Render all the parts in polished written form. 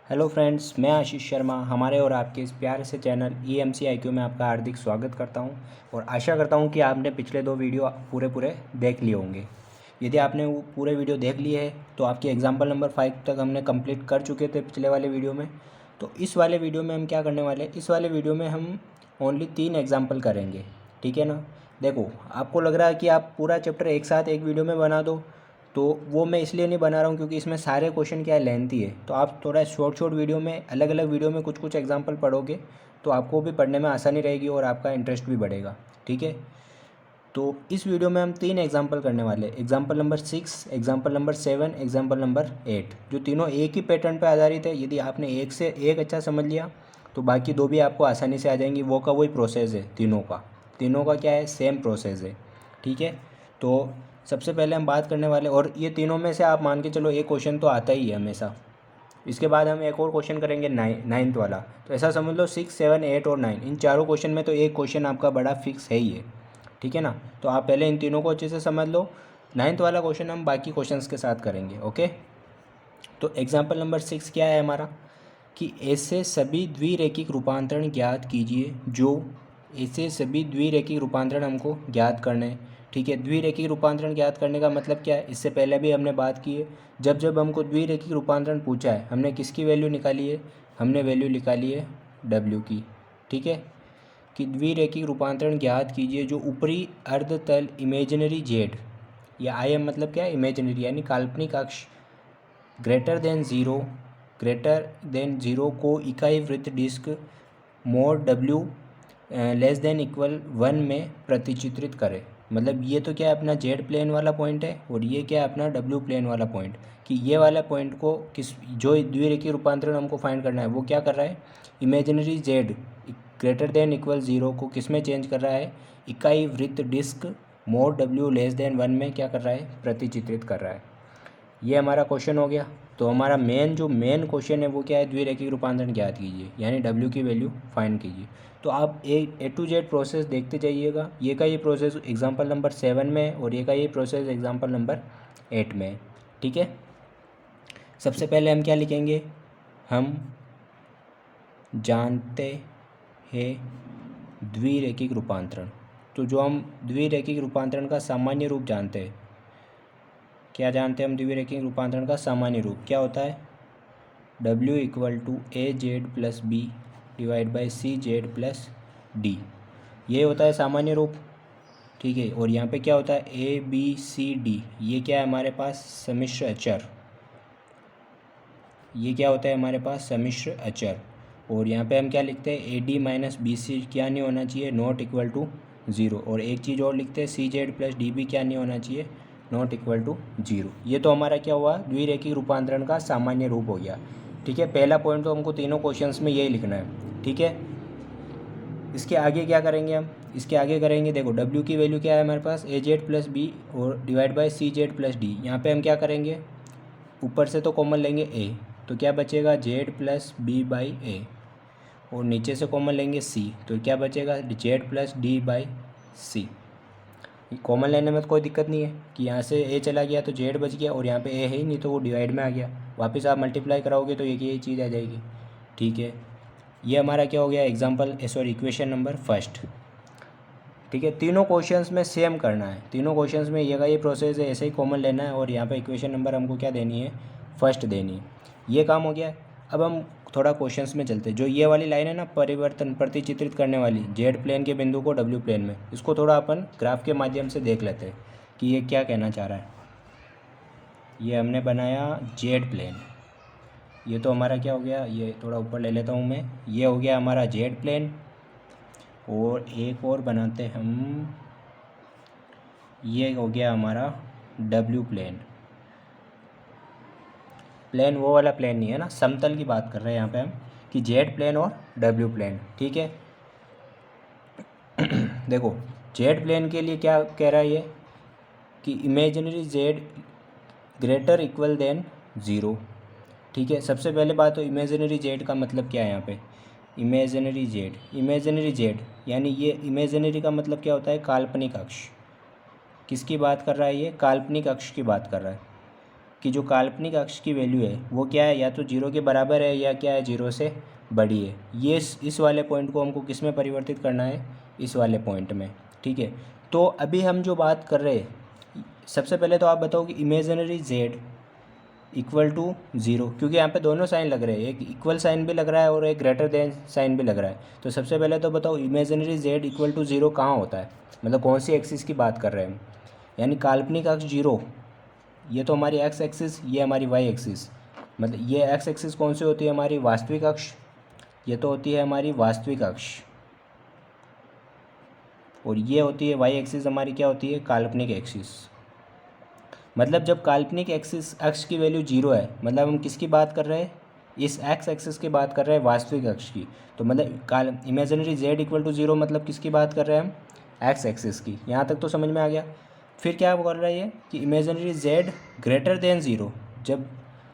Hello friends, मैं आशीष शर्मा हमारे और आपके इस प्यारे से चैनल EMC IQ में आपका हार्दिक स्वागत करता हूं और आशा करता हूं कि आपने पिछले 2 वीडियो पूरे देख लिए होंगे। यदि आपने वो पूरे वीडियो देख लिए है तो आपकी एग्जाम्पल नंबर 5 तक हमने कंप्लीट कर चुके थे पिछले वाले वीडियो में। तो इस वाले वीडियो में हम क्या करने वाले हैं, इस वाले वीडियो में हम ओनली 3 एग्जाम्पल करेंगे। ठीक है ना। देखो, आपको लग रहा है कि आप पूरा चैप्टर एक साथ एक वीडियो में बना दो, तो वो मैं इसलिए नहीं बना रहा हूँ क्योंकि इसमें सारे क्वेश्चन क्या है, लेंथी है। तो आप थोड़ा शॉर्ट वीडियो में, अलग अलग वीडियो में कुछ कुछ एग्जांपल पढ़ोगे तो आपको भी पढ़ने में आसानी रहेगी और आपका इंटरेस्ट भी बढ़ेगा। ठीक है। तो इस वीडियो में हम 3 एग्जांपल करने वाले हैं। Example number 6, example number 7, example number 8, जो तीनों एक ही पैटर्न पर आधारित है। यदि आपने एक से एक अच्छा समझ लिया तो बाकी 2 भी आपको आसानी से आ जाएंगी। वो का वही प्रोसेस है, तीनों का क्या है, सेम प्रोसेस है। ठीक है। तो सबसे पहले हम बात करने वाले, और ये तीनों में से आप मान के चलो एक क्वेश्चन तो आता ही है हमेशा। इसके बाद हम एक और क्वेश्चन करेंगे नाइन्थ वाला। तो ऐसा समझ लो 6, 7, 8 और 9, इन चारों क्वेश्चन में तो एक क्वेश्चन आपका बड़ा फिक्स है ही है। ठीक है ना। तो आप पहले इन तीनों को अच्छे से समझ लो। नाइन्थ वाला क्वेश्चन हम बाकी क्वेश्चंस के साथ करेंगे। ओके। तो एग्जाम्पल नंबर 6 क्या है हमारा, कि ऐसे सभी द्विरेखिक रूपांतरण ज्ञात कीजिए जो, ऐसे सभी द्विरेखिक रूपांतरण हमको ज्ञात करने हैं। ठीक है। द्विरेखिक रूपांतरण ज्ञात करने का मतलब क्या है, इससे पहले भी हमने बात की है। जब जब हमको द्विरेखिक रूपांतरण पूछा है, हमने किसकी वैल्यू निकाली है, हमने वैल्यू निकाली है W की। ठीक है। कि द्विरेखिक रूपांतरण ज्ञात कीजिए जो ऊपरी अर्धतल इमेजिनरी जेड, या IM मतलब क्या है, इमेजिनरी यानी काल्पनिक अक्ष, ग्रेटर देन ज़ीरो को इकाई वृत्त disc mod W less than equal 1 में प्रतिचित्रित करें। मतलब ये तो क्या है, अपना जेड प्लेन वाला पॉइंट है, और ये क्या है, अपना W प्लेन वाला पॉइंट। कि ये वाला पॉइंट को किस, जो द्विरेखीय रूपांतरण हमको फाइंड करना है वो क्या कर रहा है, imaginary z greater than equal 0 को किस में चेंज कर रहा है, इकाई वृत्त disc mod W less than 1 में क्या कर रहा है, प्रतिचित्रित कर रहा है। ये हमारा क्वेश्चन हो गया। तो हमारा मेन क्वेश्चन है वो क्या है, द्विरेखिक रूपांतरण ज्ञात कीजिए, यानी W की वैल्यू फाइंड कीजिए। तो आप A to Z प्रोसेस देखते जाइएगा। ये का ये प्रोसेस एग्जांपल नंबर 7 में है और ये का ये प्रोसेस एग्जांपल नंबर 8 में है। ठीक है। सबसे पहले हम क्या लिखेंगे, हम जानते हैं द्विरेखिक रूपांतरण। तो जो हम द्विरेखिक रूपांतरण का सामान्य रूप जानते हैं, क्या जानते हैं हम, द्विरेखिक रूपांतरण का सामान्य रूप क्या होता है, W equal to AZ plus B divide by CZ plus D, ये होता है सामान्य रूप। ठीक है। और यहाँ पे क्या होता है, ABCD, ये क्या है हमारे पास, सम्मिश्र अचर। ये क्या होता है हमारे पास, सम्मिश्र अचर। और यहाँ पे हम क्या लिखते हैं, AD माइनस BC क्या नहीं होना चाहिए, नॉट इक्वल टू 0। और एक चीज़ और लिखते हैं, CZ प्लस DB क्या नहीं होना चाहिए, नॉट इक्वल टू 0। ये तो हमारा क्या हुआ, द्विरेखिक रूपांतरण का सामान्य रूप हो गया। ठीक है। पहला पॉइंट तो हमको तीनों क्वेश्चंस में यही लिखना है। ठीक है। इसके आगे क्या करेंगे हम, इसके आगे करेंगे, देखो W की वैल्यू क्या है हमारे पास, AZ प्लस B और divide by CZ plus D। यहाँ पे हम क्या करेंगे, ऊपर से तो कॉमन लेंगे A, तो क्या बचेगा, Z plus B by A, और नीचे से कॉमन लेंगे C, तो क्या बचेगा, Z plus D by C। Common लेने में तो कोई दिक्कत नहीं है कि यहाँ से A चला गया तो Z बच गया, और यहाँ पे A है ही नहीं तो वो डिवाइड में आ गया। वापस आप मल्टीप्लाई कराओगे तो एक यही चीज़ आ जाएगी। ठीक है। ये हमारा क्या हो गया, इक्वेशन नंबर फर्स्ट। ठीक है। तीनों क्वेश्चंस में सेम करना है, तीनों क्वेश्चंस में ये का ये प्रोसेस है, ऐसे ही कॉमन लेना है, और यहाँ पे इक्वेशन नंबर हमको क्या देनी है, फर्स्ट देनी है। ये काम हो गया। अब हम थोड़ा क्वेश्चंस में चलते हैं। जो ये वाली लाइन है ना, परिवर्तन प्रतिचित्रित करने वाली, जेड प्लेन के बिंदु को W प्लेन में, इसको थोड़ा अपन ग्राफ के माध्यम से देख लेते हैं कि ये क्या कहना चाह रहा है। ये हमने बनाया जेड प्लेन, ये तो हमारा क्या हो गया, ये थोड़ा ऊपर ले लेता हूँ मैं, ये हो गया हमारा जेड प्लेन। और एक और बनाते हम, ये हो गया हमारा W प्लेन। प्लेन वो वाला प्लेन नहीं है ना, समतल की बात कर रहे हैं यहाँ पे हम, कि जेड प्लेन और W प्लेन। ठीक है। देखो, जेड प्लेन के लिए क्या कह रहा है ये, कि imaginary z greater equal than 0। ठीक है। सबसे पहले बात तो इमेजिनरी जेड का मतलब क्या है यहाँ पे, इमेजिनरी जेड यानी ये इमेजिनरी का मतलब क्या होता है, काल्पनिक अक्ष। किसकी बात कर रहा है ये, काल्पनिक अक्ष की बात कर रहा है। कि जो काल्पनिक अक्ष की वैल्यू है वो क्या है, या तो 0 के बराबर है या क्या है 0 से बड़ी है। ये इस वाले पॉइंट को हमको किस में परिवर्तित करना है, इस वाले पॉइंट में। ठीक है, तो अभी हम जो बात कर रहे हैं, सबसे पहले तो आप बताओ कि इमेजिनरी जेड इक्वल टू 0, क्योंकि यहाँ पे दोनों साइन लग रहे हैं, एक इक्वल साइन भी लग रहा है और एक ग्रेटर देन साइन भी लग रहा है। तो सबसे पहले तो बताओ इमेजिनरी जेड इक्वल टू 0 कहाँ होता है, मतलब कौन सी एक्सिस की बात कर रहे हैं हम। यानी काल्पनिक अक्ष 0, ये तो हमारी एक्स एक्सिस, ये हमारी वाई एक्सिस। मतलब ये एक्स एक्सिस कौन सी होती है, हमारी वास्तविक अक्ष, ये तो होती है हमारी वास्तविक अक्ष, और ये होती है वाई एक्सिस हमारी क्या होती है, काल्पनिक एक्सिस। मतलब जब काल्पनिक एक्सिस अक्ष की वैल्यू 0 है, मतलब हम किसकी बात कर रहे हैं, इस एक्स एक्सिस की बात कर रहे हैं, वास्तविक अक्ष की। तो मतलब इमेजिनरी जेड इक्वल टू 0 मतलब किसकी बात कर रहे हैं हम, एक्स एक्सिस की। यहाँ तक तो समझ में आ गया। फिर क्या कर रहा है ये कि इमेजिनरी जेड ग्रेटर देन 0, जब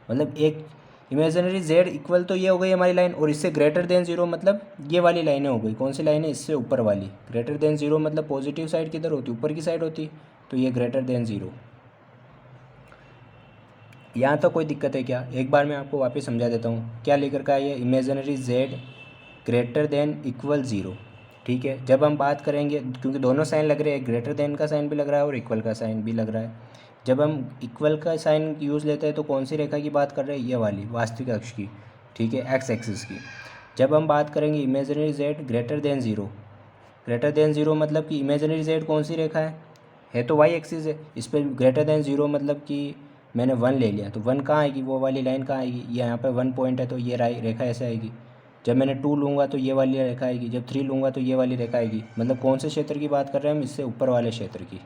मतलब एक इमेजिनरी जेड इक्वल तो ये हो गई हमारी लाइन, और इससे ग्रेटर देन 0 मतलब ये वाली लाइनें हो गई। कौन सी लाइन है, इससे ऊपर वाली। ग्रेटर देन 0 मतलब पॉजिटिव साइड किधर होती, ऊपर की साइड होती, तो ये ग्रेटर देन 0। यहाँ तो कोई दिक्कत है क्या, एक बार मैं आपको वापस समझा देता हूँ क्या लेकर का है ये, imaginary z greater than equal 0। ठीक है, जब हम बात करेंगे, क्योंकि दोनों साइन लग रहे हैं, ग्रेटर देन का साइन भी लग रहा है और इक्वल का साइन भी लग रहा है। जब हम इक्वल का साइन यूज़ लेते हैं तो कौन सी रेखा की बात कर रहे हैं, ये वाली वास्तविक अक्ष की। ठीक है, एक्स एक्सिस की। जब हम बात करेंगे imaginary z greater than 0, greater than 0 मतलब कि इमेजिनरी जेड कौन सी रेखा है तो वाई एक्सिस है। इस पर ग्रेटर देन 0 मतलब कि मैंने 1 ले लिया, तो 1 कहाँ आएगी, वो वाली लाइन कहाँ आएगी, ये यहाँ पे 1 पॉइंट है तो ये रेखा ऐसे आएगी। जब मैंने 2 लूँगा तो ये वाली रेखा आएगी, जब 3 लूँगा तो ये वाली रेखा आएगी। मतलब कौन से क्षेत्र की बात कर रहे हैं हम, इससे ऊपर वाले क्षेत्र की।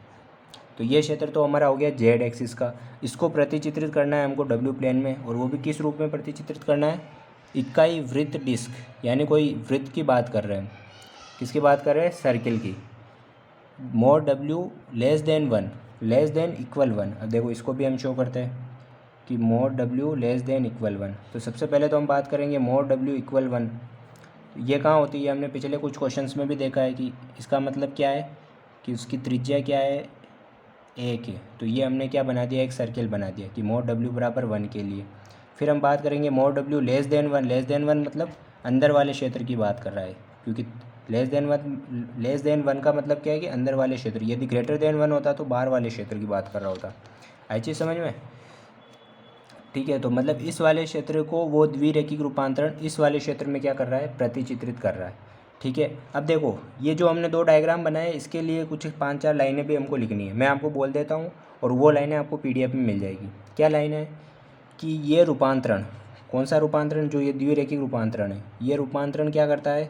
तो ये क्षेत्र तो हमारा हो गया जेड एक्सिस का। इसको प्रतिचित्रित करना है हमको डब्ल्यू प्लेन में, और वो भी किस रूप में प्रतिचित्रित करना है, इकाई वृत्त डिस्क, यानी कोई वृत्त की बात कर रहे हैं। किसकी बात कर रहे हैं, सर्किल की। मोर डब्ल्यू less than 1, less than equal 1। अब देखो इसको भी हम शो करते हैं कि मोर डब्ल्यू लेस देन इक्वल 1। तो सबसे पहले तो हम बात करेंगे मोर डब्ल्यू इक्वल 1। ये कहाँ होती है, हमने पिछले कुछ क्वेश्चंस में भी देखा है कि इसका मतलब क्या है कि उसकी त्रिज्या क्या है, 1 है। तो ये हमने क्या बना दिया, एक सर्किल बना दिया कि मोर डब्ल्यू बराबर 1 के लिए। फिर हम बात करेंगे मोर डब्ल्यू लेस देन 1। लेस देन 1 मतलब अंदर वाले क्षेत्र की बात कर रहा है, क्योंकि लेस देन 1 का मतलब क्या है कि अंदर वाले क्षेत्र। यदि ग्रेटर देन 1 होता तो बाहर वाले क्षेत्र की बात कर रहा होता। आई चीज़ समझ में। ठीक है, तो मतलब इस वाले क्षेत्र को वो द्विरेखिक रूपांतरण इस वाले क्षेत्र में क्या कर रहा है, प्रतिचित्रित कर रहा है। ठीक है, अब देखो ये जो हमने 2 डायग्राम बनाए, इसके लिए कुछ 5-4 लाइनें भी हमको लिखनी है। मैं आपको बोल देता हूँ, और वो लाइनें आपको PDF में मिल जाएगी। क्या लाइन है कि ये रूपांतरण, कौन सा रूपांतरण, जो ये द्विरेखिक रूपांतरण है, ये रूपांतरण क्या करता है,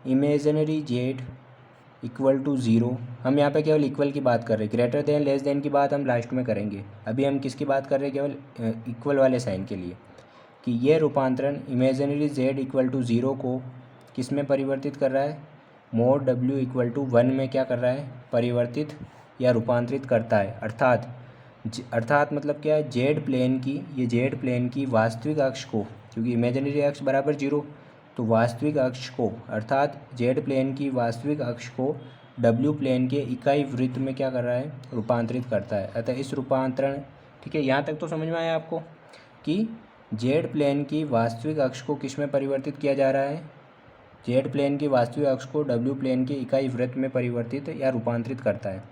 इमेजिनरी जेड इक्वल टू 0। हम यहाँ पे केवल इक्वल की बात कर रहे हैं, ग्रेटर देन लेस देन की बात हम लास्ट में करेंगे। अभी हम किसकी बात कर रहे हैं, केवल इक्वल वाले साइन के लिए, कि ये रूपांतरण इमेजिनरी जेड इक्वल टू 0 को किस में परिवर्तित कर रहा है, मोड डब्ल्यू इक्वल टू 1 में क्या कर रहा है, परिवर्तित या रूपांतरित करता है। अर्थात मतलब क्या है, जेड प्लेन की, ये जेड प्लेन की वास्तविक अक्ष को, क्योंकि इमेजिनरी अक्ष बराबर 0, तो वास्तविक अक्ष को अर्थात जेड प्लेन की वास्तविक अक्ष को डब्ल्यू प्लेन के इकाई वृत्त में क्या कर रहा है, रूपांतरित करता है। अतः इस रूपांतरण, ठीक है, यहाँ तक तो समझ में आया आपको कि जेड प्लेन की वास्तविक अक्ष को किस में परिवर्तित किया जा रहा है, जेड प्लेन की वास्तविक अक्ष को डब्ल्यू प्लेन के इकाई वृत्त में परिवर्तित या रूपांतरित करता है।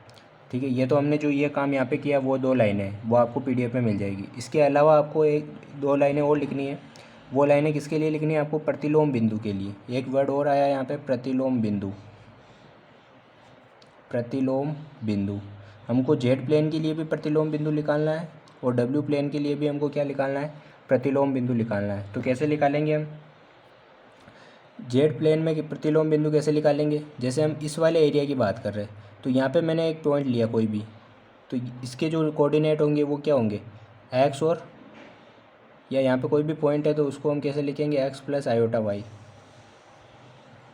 ठीक है, ये तो हमने जो ये काम यहाँ पे किया वो 2 लाइनें, वो आपको PDF में मिल जाएगी। इसके अलावा आपको 1-2 लाइनें और लिखनी है। वो लाइनें किसके लिए लिखनी है आपको, प्रतिलोम बिंदु के लिए। एक वर्ड और आया यहाँ पे, प्रतिलोम बिंदु। प्रतिलोम बिंदु, हमको जेड प्लेन के लिए भी प्रतिलोम बिंदु निकालना है, और डब्ल्यू प्लेन के लिए भी हमको क्या निकालना है, प्रतिलोम बिंदु निकालना है। तो कैसे निकालेंगे हम जेड प्लेन में प्रतिलोम बिंदु, कैसे निकालेंगे, जैसे हम इस वाले एरिया की बात कर रहे हैं, तो यहाँ पे मैंने एक पॉइंट लिया कोई भी, तो इसके जो कोऑर्डिनेट होंगे वो क्या होंगे, एक्स, और या यहाँ पे कोई भी पॉइंट है तो उसको हम कैसे लिखेंगे, एक्स प्लस आयोटा वाई।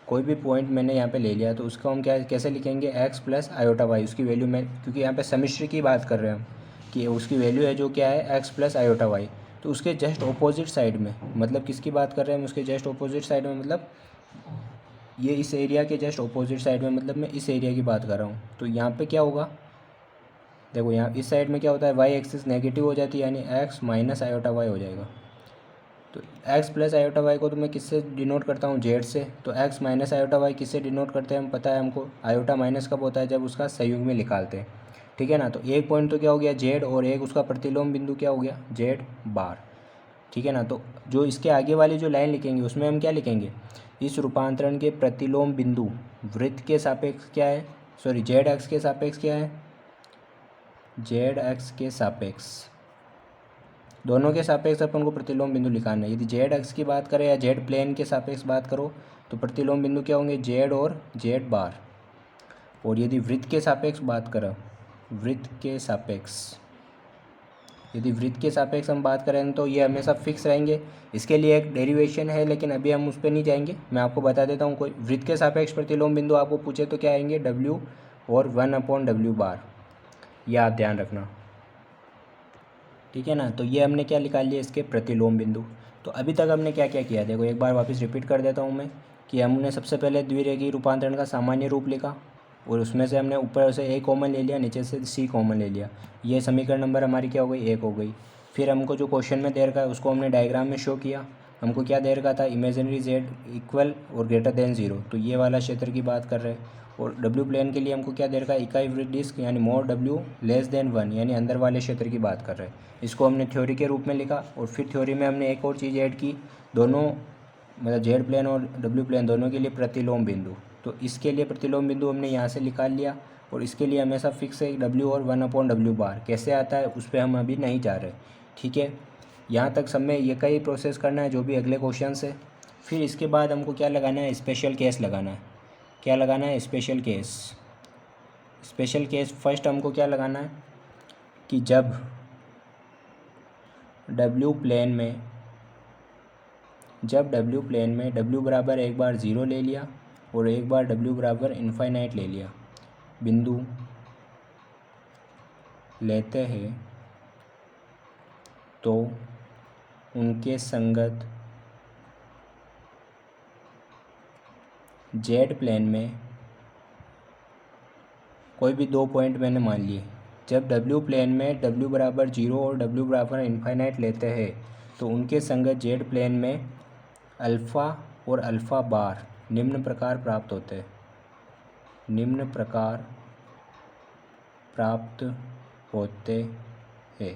कोई भी पॉइंट मैंने यहाँ पे ले लिया तो उसको हम क्या कैसे लिखेंगे, एक्स प्लस आयोटा वाई। उसकी वैल्यू मैं, क्योंकि यहाँ पे सम्मिश्र की बात कर रहे हैं हम कि उसकी वैल्यू है जो क्या है, एक्स प्लस आयोटा वाई। तो उसके जस्ट ऑपोजिट साइड में, मतलब किसकी बात कर रहे हैं हम, उसके जस्ट ऑपोजिट साइड में, मतलब ये इस एरिया के जस्ट ऑपोजिट साइड में, मतलब मैं इस एरिया की बात कर रहा हूँ। तो यहाँ पे क्या होगा, देखो यहाँ इस साइड में क्या होता है, वाई एक्सिस नेगेटिव हो जाती है, यानी एक्स माइनस आयोटा वाई हो जाएगा। तो एक्स प्लस आयोटा वाई को तो मैं किससे डिनोट करता हूँ, जेड से। तो एक्स माइनस आयोटा वाई किससे डिनोट करते हैं, हम पता है हमको, आयोटा माइनस कब होता है, जब उसका संयुग में निकालते हैं। ठीक है ना। तो एक पॉइंट तो क्या हो गया जेड, और एक उसका प्रतिलोम बिंदु क्या हो गया, जेड बार। ठीक है ना। तो जो इसके आगे वाली जो लाइन लिखेंगे उसमें हम क्या लिखेंगे, इस रूपांतरण के प्रतिलोम बिंदु वृत्त के सापेक्ष क्या है, सॉरी जेड एक्स के सापेक्ष क्या है, जेड एक्स के सापेक्ष, दोनों के सापेक्ष अपन को प्रतिलोम बिंदु लिखाना है। यदि जेड एक्स की बात करें या जेड प्लेन के सापेक्ष बात करो तो प्रतिलोम बिंदु क्या होंगे, जेड और जेड बार। और यदि वृत्त के सापेक्ष बात करें, वृत्त के सापेक्ष, यदि वृत्त के सापेक्ष हम बात करें तो ये हमेशा फिक्स रहेंगे। इसके लिए एक डेरिवेशन है, लेकिन अभी हम उस पर नहीं जाएंगे, मैं आपको बता देता हूँ। कोई वृत्त के सापेक्ष प्रतिलोम बिंदु आपको पूछे तो क्या आएंगे, डब्ल्यू और 1/w बार, यह आप ध्यान रखना। ठीक है ना। तो ये हमने क्या निकाल लिया, इसके प्रतिलोम बिंदु। तो अभी तक हमने क्या क्या किया, देखो एक बार वापस रिपीट कर देता हूँ मैं, कि हमने सबसे पहले द्विरेखीय रूपांतरण का सामान्य रूप लिखा, और उसमें से हमने ऊपर से ए कॉमन ले लिया, नीचे से सी कॉमन ले लिया। ये समीकरण नंबर हमारी क्या हो गई, एक हो गई। फिर हमको जो क्वेश्चन में दे रखा है उसको हमने डायग्राम में शो किया। हमको क्या दे रखा था, इमेजिनरी जेड इक्वल और ग्रेटर देन 0, तो ये वाला क्षेत्र की बात कर रहे हैं। और डब्ल्यू प्लेन के लिए हमको क्या दे रखा है, इकाई वृत्त डिस्क यानी मोड डब्ल्यू लेस देन 1, यानी अंदर वाले क्षेत्र की बात कर रहे हैं। इसको हमने थ्योरी के रूप में लिखा, और फिर थ्योरी में हमने एक और चीज़ ऐड की, दोनों मतलब जेड प्लेन और डब्ल्यू प्लेन दोनों के लिए प्रतिलोम बिंदु। तो इसके लिए प्रतिलोम बिंदु हमने यहाँ से निकाल लिया, और इसके लिए हमेशा फिक्स है डब्ल्यू और 1/w बार। कैसे आता है उस पर हम अभी नहीं जा रहे। ठीक है, यहाँ तक सब में ये का ही प्रोसेस करना है जो भी अगले क्वेश्चन है। फिर इसके बाद हमको क्या लगाना है, स्पेशल केस लगाना है। क्या लगाना है, special case. Special case first हमको क्या लगाना है, कि जब डब्ल्यू प्लेन में डब्ल्यू बराबर एक बार 0 ले लिया और एक बार डब्ल्यू बराबर इनफाइनाइट ले लिया, बिंदु लेते हैं तो उनके संगत जेड प्लेन में कोई भी दो पॉइंट मैंने मान लिए। जब डब्ल्यू प्लेन में डब्ल्यू बराबर 0 और डब्ल्यू बराबर इनफाइनाइट लेते हैं तो उनके संगत जेड प्लेन में अल्फ़ा और अल्फ़ा बार निम्न प्रकार प्राप्त होते हैं, निम्न प्रकार प्राप्त होते हैं।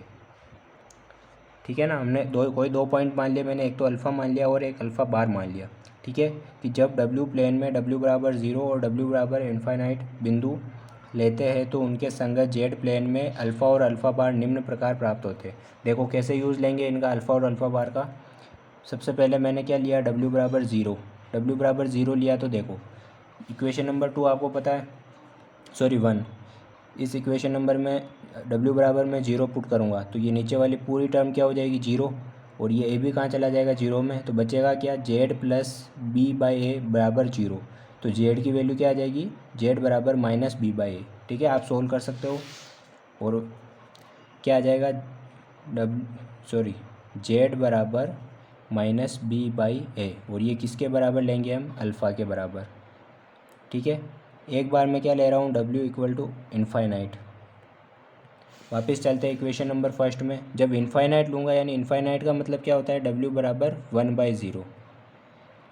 ठीक है ना। हमने कोई दो पॉइंट मान लिए मैंने, एक तो अल्फ़ा मान लिया और एक अल्फ़ा बार मान लिया। ठीक है, कि जब डब्ल्यू प्लेन में डब्ल्यू बराबर 0 और डब्ल्यू बराबर इनफाइनाइट बिंदु लेते हैं तो उनके संगत जेड प्लेन में अल्फ़ा और अल्फ़ा बार निम्न प्रकार प्राप्त होते हैं। देखो कैसे यूज़ लेंगे इनका अल्फ़ा और अल्फ़ा बार का। सबसे पहले मैंने क्या लिया, डब्ल्यू बराबर 0 लिया। तो देखो इक्वेशन नंबर 2 आपको पता है, सॉरी 1, इस इक्वेशन नंबर में डब्ल्यू बराबर मैं 0 पुट करूँगा तो ये नीचे वाली पूरी टर्म क्या हो जाएगी, 0, और ये ए भी कहाँ चला जाएगा, 0 में। तो बचेगा क्या, जेड प्लस बी बाई ए बराबर 0। तो जेड की वैल्यू क्या आ जाएगी, जेड बराबर माइनस बी बाई ए। ठीक है, आप सोल्व कर सकते हो। और क्या आ जाएगा, जेड बराबर माइनस बी बाई ए, और ये किसके बराबर लेंगे हम, अल्फ़ा के बराबर। ठीक है, एक बार मैं क्या ले रहा हूँ, डब्ल्यू इक्वल टू इनफाइनाइट। वापस चलते हैं इक्वेशन नंबर फर्स्ट में। जब इनफाइनाइट लूँगा, यानी इनफाइनाइट का मतलब क्या होता है, डब्ल्यू बराबर 1/0।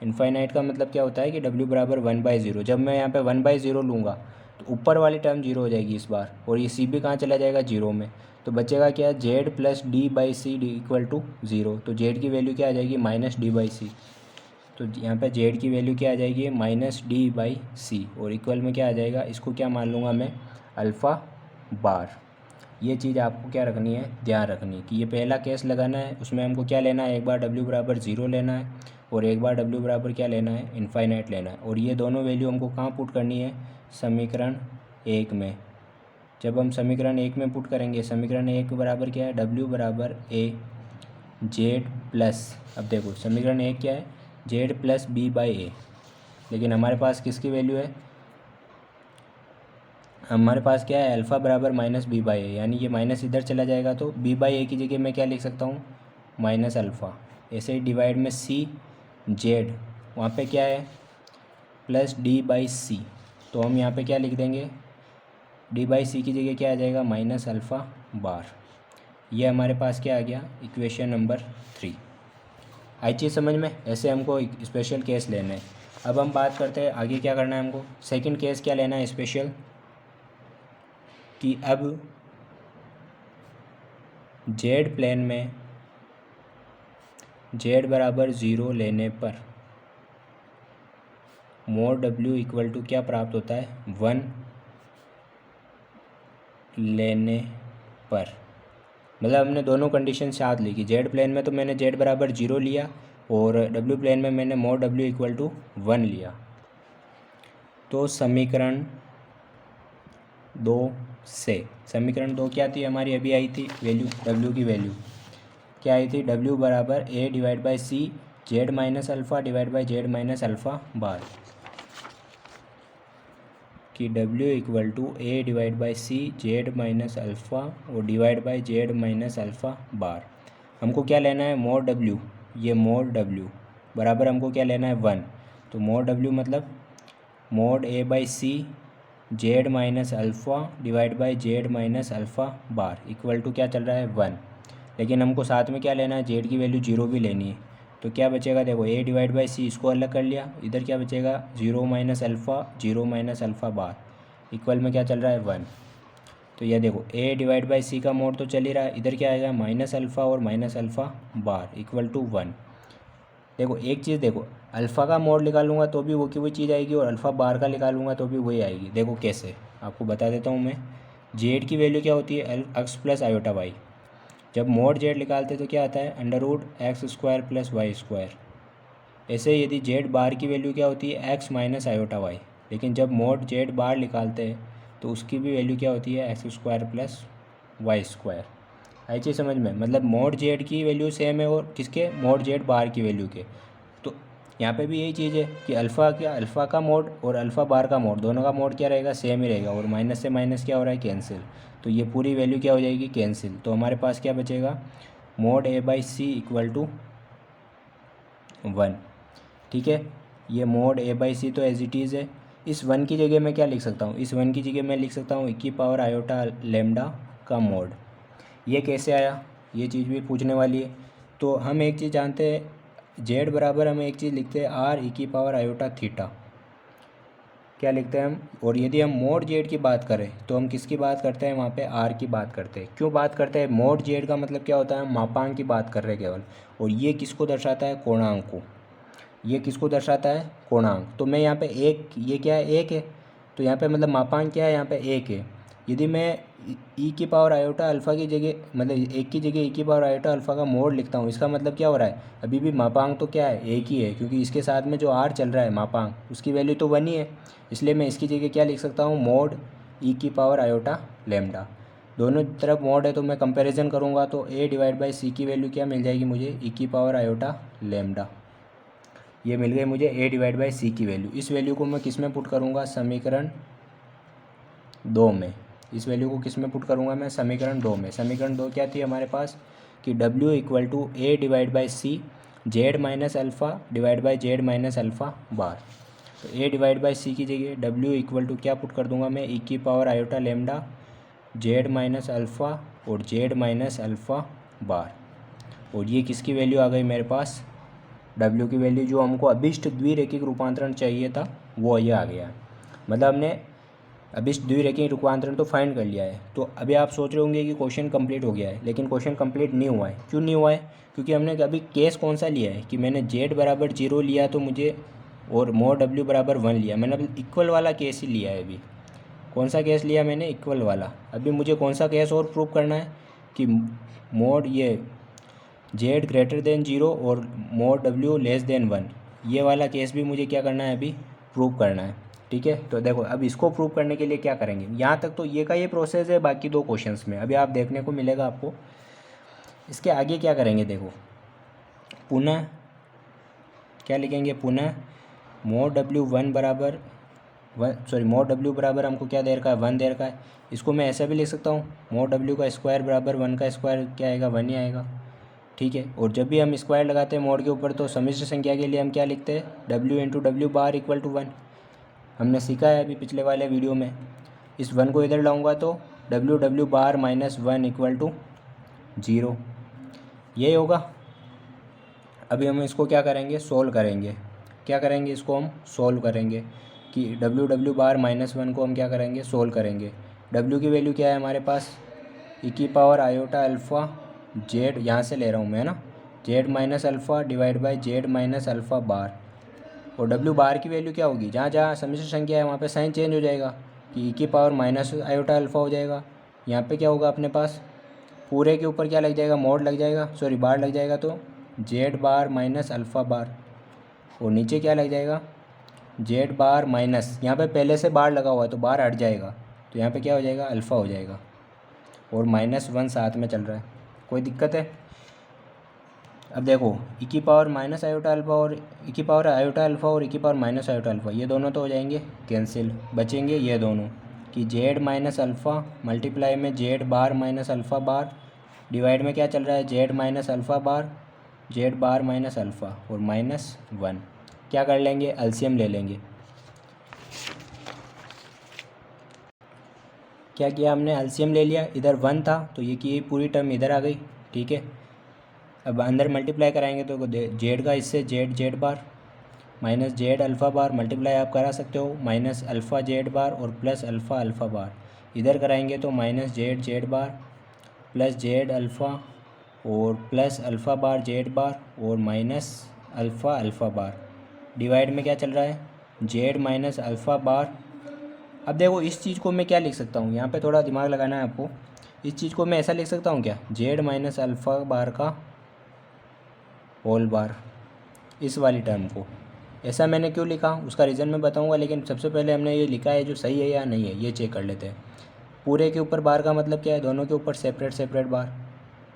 इनफाइनाइट का मतलब क्या होता है कि डब्ल्यू बराबर 1/0। जब मैं यहाँ पे 1/0 लूँगा तो ऊपर वाली टर्म 0 हो जाएगी इस बार, और ये सी भी कहाँ चला जाएगा, 0 में। तो बचेगा क्या, z plus d by c d equal to 0। तो जेड की वैल्यू क्या आ जाएगी, माइनस डी बाई सी। तो यहाँ पे जेड की वैल्यू क्या आ जाएगी, माइनस डी बाई सी, और इक्वल में क्या आ जाएगा, इसको क्या मान लूँगा मैं, अल्फ़ा बार। ये चीज़ आपको क्या रखनी है, ध्यान रखनी है कि ये पहला केस लगाना है, उसमें हमको क्या लेना है, एक बार डब्ल्यू बराबर 0 लेना है और एक बार डब्ल्यू बराबर क्या लेना है, इनफाइनाइट लेना है। और ये दोनों वैल्यू हमको कहाँ पुट करनी है, समीकरण 1 में। जब हम समीकरण 1 में पुट करेंगे, समीकरण 1 बराबर क्या है, डब्ल्यू बराबर ए जेड प्लस, अब देखो समीकरण 1 क्या है, जेड प्लस बी बाई ए, लेकिन हमारे पास किसकी वैल्यू है, हमारे पास क्या है, अल्फ़ा बराबर माइनस बी बाई ए, यानी ये माइनस इधर चला जाएगा तो बी बाई ए की जगह मैं क्या लिख सकता हूँ, माइनस अल्फ़ा। ऐसे ही डिवाइड में सी जेड, वहाँ पे क्या है, प्लस डी बाई सी। तो हम यहाँ पे क्या लिख देंगे, डी बाई सी की जगह क्या आ जाएगा, माइनस अल्फ़ा बार। ये हमारे पास क्या आ गया, इक्वेशन नंबर 3। आई चीज़ समझ में। ऐसे हमको एक स्पेशल केस लेना है। अब हम बात करते हैं आगे क्या करना है हमको। सेकंड केस क्या लेना है स्पेशल, कि अब जेड प्लेन में जेड बराबर 0 लेने पर मोड डब्ल्यू इक्वल टू क्या प्राप्त होता है, 1 लेने पर। मतलब हमने दोनों कंडीशन साथ ली कि जेड प्लेन में तो मैंने जेड बराबर 0 लिया और डब्ल्यू प्लेन में मैंने मोड डब्ल्यू इक्वल टू 1 लिया। तो समीकरण 2 से, समीकरण 2 क्या थी हमारी, अभी आई थी वैल्यू, डब्ल्यू की वैल्यू क्या आई थी, डब्ल्यू बराबर a divide by c z minus alpha divide by z minus alpha bar, कि डब्ल्यू equal to a divide by c z minus alpha और divide by z minus alpha bar. हमको क्या लेना है, मोड डब्ल्यू, ये मोड डब्ल्यू बराबर हमको क्या लेना है, 1। तो मोड डब्ल्यू मतलब mod a by c z minus alpha divide by z minus alpha bar equal to क्या चल रहा है, 1। लेकिन हमको साथ में क्या लेना है, जेड की वैल्यू 0 भी लेनी है। तो क्या बचेगा, देखो ए डिवाइड बाई सी इसको अलग कर लिया, इधर क्या बचेगा, 0 minus alpha 0 minus alpha bar equal में क्या चल रहा है, 1। तो यह देखो ए डिवाइड बाई सी का मोड तो चल ही रहा है, इधर क्या आएगा, माइनस अल्फ़ा और minus alpha bar equal to 1। देखो एक चीज़ देखो, अल्फ़ा का मोड निकालूंगा तो भी वो की वही चीज़ आएगी और अल्फ़ा बार का निकालूंगा तो भी वही आएगी। देखो कैसे, आपको बता देता हूँ मैं। जेड की वैल्यू क्या होती है, एक्स प्लस आयोटा वाई। जब मोड जेड निकालते तो क्या आता है, under root x square plus y square. ऐसे यदि जेड बार की वैल्यू क्या होती है, एक्स माइनस आयोटा वाई। लेकिन जब मोड जेड बार निकालते हैं तो उसकी भी वैल्यू क्या होती है, x square plus y square. आई चीज़ समझ में, मतलब मोड जेड की वैल्यू सेम है और किसके, मोड जेड बार की वैल्यू के। तो यहाँ पे भी यही चीज़ है कि अल्फ़ा का मोड और अल्फ़ा बार का मोड दोनों का मोड क्या रहेगा, सेम ही रहेगा। और माइनस से माइनस क्या हो रहा है, कैंसिल। तो ये पूरी वैल्यू क्या हो जाएगी, कैंसिल। तो हमारे पास क्या बचेगा, mod a by c equal to 1। ठीक है, ये मोड ए बाई सी तो एज इट इज़ है। इस 1 की जगह मैं क्या लिख सकता हूँ, इस 1 की जगह मैं लिख सकता हूँ e पावर आयोटा लेमडा का मोड। ये कैसे आया, ये चीज़ भी पूछने वाली है। तो हम एक चीज़ जानते हैं, जेड बराबर हम एक चीज़ लिखते हैं आर ई की पावर आयोटा थीटा, क्या लिखते हैं हम। और यदि हम मोड जेड की बात करें तो हम किसकी बात करते हैं, वहाँ पे आर की बात करते हैं। क्यों बात करते हैं, मोड जेड का मतलब क्या होता है, हम मापांक की बात कर रहे हैं केवल। और ये किसको दर्शाता है, कोणांक को। ये किसको दर्शाता है, कोणांक। तो मैं यहाँ पे एक, ये क्या है, एक है। तो यहाँ पे मतलब मापांक क्या है, यहाँ पे एक है। यदि मैं ई की पावर आयोटा अल्फ़ा की जगह, मतलब एक की जगह ई की पावर आयोटा अल्फ़ा का मोड लिखता हूँ, इसका मतलब क्या हो रहा है, अभी भी मापांक तो क्या है, एक ही है। क्योंकि इसके साथ में जो आर चल रहा है मापांक, उसकी वैल्यू तो 1 ही है। इसलिए मैं इसकी जगह क्या लिख सकता हूँ, मोड ई की पावर आयोटा लेमडा। दोनों तरफ मोड है तो मैं कंपैरिजन करूँगा तो ए डिवाइड बाई सी की वैल्यू क्या मिल जाएगी मुझे, ई की पावर आयोटा लेमडा। ये मिल गई मुझे ए डिवाइड बाई सी की वैल्यू। इस वैल्यू को मैं किस में पुट करूँगा, समीकरण 2 में। इस वैल्यू को किस में पुट करूँगा मैं, समीकरण 2 में। समीकरण 2 क्या थी हमारे पास, कि डब्ल्यू equal to a divide by c z minus alpha divide by z minus alpha bar. तो ए डिवाइड बाई सी की जगह डब्ल्यू इक्वल टू क्या पुट कर दूंगा मैं, ई की power iota lambda z minus alpha और जेड माइनस अल्फ़ा बार। और ये किसकी वैल्यू आ गई मेरे पास, डब्ल्यू की वैल्यू। जो हमको अभिष्ट द्विरेखिक रूपांतरण चाहिए था वो ये आ गया। मतलब हमने अभिष्ट द्विरेखिक रूपांतरण तो फाइंड कर लिया है। तो अभी आप सोच रहे होंगे कि क्वेश्चन कंप्लीट हो गया है, लेकिन क्वेश्चन कंप्लीट नहीं हुआ है। क्यों नहीं हुआ है, क्योंकि हमने अभी केस कौन सा लिया है, कि मैंने जेड बराबर 0 लिया तो मुझे, और मोड डब्ल्यू बराबर 1 लिया। मैंने अभी इक्वल वाला केस ही लिया है। अभी कौन सा केस लिया मैंने, इक्वल वाला। अभी मुझे कौन सा केस और प्रूव करना है, कि मोड ये जेड ग्रेटर देन 0 और मोड डब्ल्यू लेस देन 1, ये वाला केस भी मुझे क्या करना है, अभी प्रूव करना है। ठीक है, तो देखो अब इसको प्रूव करने के लिए क्या करेंगे, यहाँ तक तो ये का ये प्रोसेस है। बाकी 2 क्वेश्चंस में अभी आप देखने को मिलेगा आपको। इसके आगे क्या करेंगे, देखो पुनः क्या लिखेंगे, पुनः मोड डब्ल्यू 1 बराबर मोड डब्ल्यू बराबर हमको क्या दे रखा है, 1 दे रखा है। इसको मैं ऐसा भी लिख सकता हूँ, मोड डब्ल्यू का स्क्वायर बराबर 1 का स्क्वायर क्या आएगा, 1 ही आएगा। ठीक है, और जब भी हम स्क्वायर लगाते हैं मोड के ऊपर तो सम्मिश्र संख्या के लिए हम क्या लिखते हैं, W into W bar equal to 1। हमने सीखा है अभी पिछले वाले वीडियो में। इस 1 को इधर लाऊंगा तो डब्ल्यू बार माइनस 1 इक्वल टू 0, यही होगा। अभी हम इसको क्या करेंगे, सोल्व करेंगे। क्या करेंगे, इसको हम सोल्व करेंगे कि डब्ल्यू बार माइनस 1 को हम क्या करेंगे, सोल्व करेंगे। डब्ल्यू की वैल्यू क्या है हमारे पास, ई की पावर आयोटा अल्फ़ा जेड, यहाँ से ले रहा हूँ मैं ना, z minus alpha divide by z minus alpha bar. और डब्ल्यू बार की वैल्यू क्या होगी, जहाँ जहाँ समिश्र संख्या है वहाँ पे साइन चेंज हो जाएगा कि ई की पावर माइनस आयोटा अल्फ़ा हो जाएगा। यहाँ पे क्या होगा अपने पास, पूरे के ऊपर क्या लग जाएगा, मोड लग जाएगा, सॉरी बार लग जाएगा, तो Z bar minus alpha bar. और नीचे क्या लग जाएगा, जेड बार माइनस, यहाँ पे पहले से बार लगा हुआ है तो बार हट जाएगा, तो यहाँ पे क्या हो जाएगा, अल्फ़ा हो जाएगा। और -1 साथ में चल रहा है, कोई दिक्कत है। अब देखो ई की पावर माइनस आयोटा अल्फ़ा और ई की पावर आयोटा अल्फ़ा और ई की पावर माइनस आयोटा अल्फ़ा, ये दोनों तो हो जाएंगे कैंसिल, बचेंगे ये दोनों कि जेड माइनस अल्फ़ा मल्टीप्लाई में जेड बार माइनस अल्फ़ा बार, डिवाइड में क्या चल रहा है, जेड माइनस अल्फ़ा बार, जेड बार माइनस अल्फ़ा और -1। क्या कर लेंगे, एलसीएम ले लेंगे। क्या किया हमने, एलसीएम ले लिया, इधर 1 था तो ये की पूरी टर्म इधर आ गई, ठीक है। अब अंदर मल्टीप्लाई कराएंगे तो जेड का इससे Z bar minus Z alpha बार, मल्टीप्लाई आप करा सकते हो, माइनस अल्फ़ा जेड बार और प्लस अल्फ़ा बार। इधर कराएंगे तो माइनस जेड बार प्लस जेड अल्फ़ा और प्लस अल्फ़ा बार जेड बार और माइनस अल्फ़ा बार। डिवाइड में क्या चल रहा है, जेड माइनस अल्फ़ा बार। अब देखो इस चीज़ को मैं क्या लिख सकता हूँ, यहाँ पे थोड़ा दिमाग लगाना है आपको। इस चीज़ को मैं ऐसा लिख सकता हूँ क्या, जेड माइनस अल्फ़ा बार का होल बार, इस वाली टर्म को। ऐसा मैंने क्यों लिखा उसका रीज़न मैं बताऊंगा, लेकिन सबसे पहले हमने ये लिखा है जो सही है या नहीं है ये चेक कर लेते हैं। पूरे के ऊपर बार का मतलब क्या है, दोनों के ऊपर सेपरेट बार।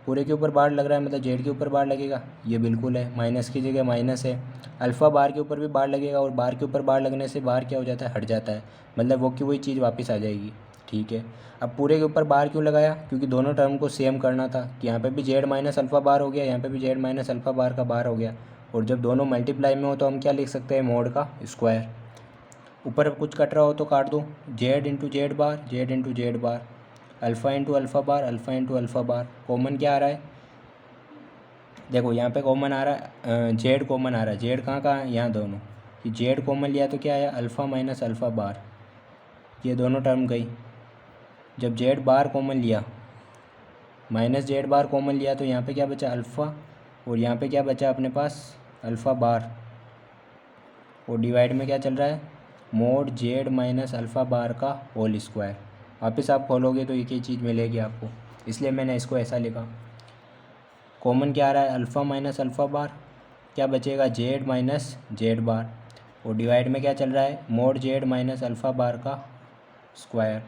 पूरे के ऊपर बार लग रहा है मतलब जेड के ऊपर बार लगेगा, ये बिल्कुल है, माइनस की जगह माइनस है। अल्फ़ा बार के ऊपर भी बार लगेगा और बार के ऊपर बार लगने से बार क्या हो जाता है, हट जाता है, मतलब वो की वही चीज़ वापस आ जाएगी, ठीक है। अब पूरे के ऊपर बार क्यों लगाया, क्योंकि दोनों टर्म को सेम करना था कि यहाँ पे भी जेड माइनस अल्फ़ा बार हो गया, यहाँ पे भी जेड माइनस अल्फ़ा बार का बार हो गया। और जब दोनों मल्टीप्लाई में हो तो हम क्या लिख सकते हैं, मोड का स्क्वायर। ऊपर कुछ कट रहा हो तो काट दो, जेड इंटू जेड बार, जेड इंटू जेड बार, अल्फ़ा इंटू अल्फ़ा बार, अल्फ़ा इंटू अल्फ़ा बार। कॉमन क्या आ रहा है, देखो यहाँ पे कॉमन आ रहा है, जेड कॉमन आ रहा है, जेड कहाँ है, यहाँ दोनों, कि जेड कॉमन लिया तो क्या आया, अल्फ़ा माइनस अल्फ़ा बार, ये दोनों टर्म गई। जब जेड बार कॉमन लिया, माइनस जेड बार कॉमन लिया तो यहाँ पे क्या बचा, अल्फ़ा, और यहाँ पे क्या बचा अपने पास, अल्फ़ा बार। और डिवाइड में क्या चल रहा है, mode Z minus alpha bar का होल स्क्वायर। वापस आप खोलोगे तो एक ही चीज़ मिलेगी आपको, इसलिए मैंने इसको ऐसा लिखा। कॉमन क्या आ रहा है, अल्फ़ा माइनस अल्फ़ा बार, क्या बचेगा, जेड माइनस जेड बार। और डिवाइड में क्या चल रहा है, mode Z minus alpha bar का स्क्वायर,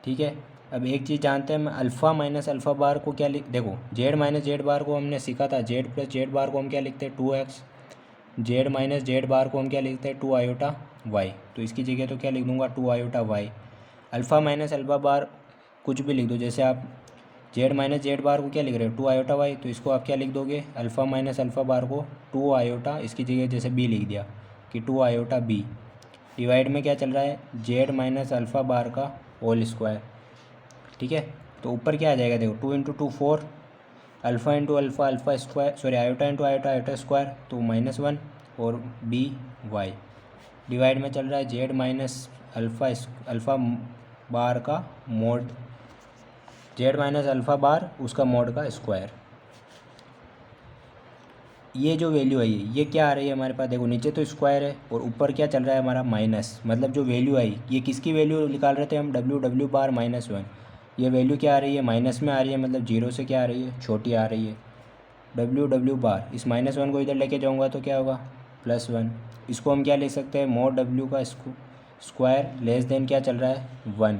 ठीक है। अब एक चीज़ जानते हैं, मैं अल्फ़ा माइनस अल्फ़ा बार को क्या लिख, देखो जेड माइनस जेड बार को हमने सीखा था, जेड प्लस जेड बार को हम क्या लिखते हैं, 2x। जेड माइनस जेड बार को हम क्या लिखते हैं, 2 आयोटा वाई, तो इसकी जगह तो क्या लिख दूंगा, 2 iota y. Alpha minus alpha bar कुछ भी लिख दो, जैसे आप जेड माइनस जेड बार को क्या लिख रहे हो, 2 आयोटा वाई, तो इसको आप क्या लिख दोगे, अल्फ़ा माइनस अल्फ़ा बार को 2 आयोटा, इसकी जगह जैसे बी लिख दिया कि 2 आयोटा बी। डिवाइड में क्या चल रहा है, जेड माइनस अल्फ़ा बार का होल स्क्वायर, ठीक है। तो ऊपर क्या आ जाएगा, देखो 2 into 2 4, alpha into alpha alpha square, sorry iota into iota iota square, तो -1 और बी वाई। डिवाइड में चल रहा है जेड माइनस अल्फ़ा बार का मोड, जेड माइनस अल्फ़ा बार उसका मोड का स्क्वायर। ये जो वैल्यू है ये क्या आ रही है हमारे पास, देखो नीचे तो स्क्वायर है और ऊपर क्या चल रहा है हमारा माइनस, मतलब जो वैल्यू आई ये किसकी वैल्यू निकाल रहे थे हम, डब्ल्यू बार -1। ये वैल्यू क्या आ रही है, माइनस में आ रही है, मतलब जीरो से क्या आ रही है, छोटी आ रही है। डब्ल्यू बार, इस -1 को इधर लेके जाऊंगा तो क्या होगा, +1। इसको हम क्या लिख सकते हैं, मोड डब्ल्यू का स्क्वायर लेस देन क्या चल रहा है, 1।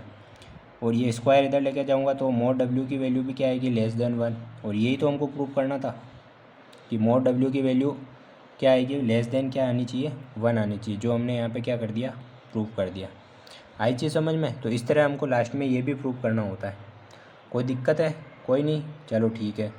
और ये स्क्वायर इधर लेके जाऊंगा तो मोड डब्ल्यू की वैल्यू भी क्या आएगी, लेस देन 1। और यही तो हमको प्रूव करना था कि मोड डब्ल्यू की वैल्यू क्या आएगी, लेस देन क्या आनी चाहिए, 1 आनी चाहिए, जो हमने यहाँ पे क्या कर दिया, प्रूव कर दिया। आई चीज़ समझ में। तो इस तरह हमको लास्ट में ये भी प्रूव करना होता है। कोई दिक्कत है, कोई नहीं, चलो ठीक है।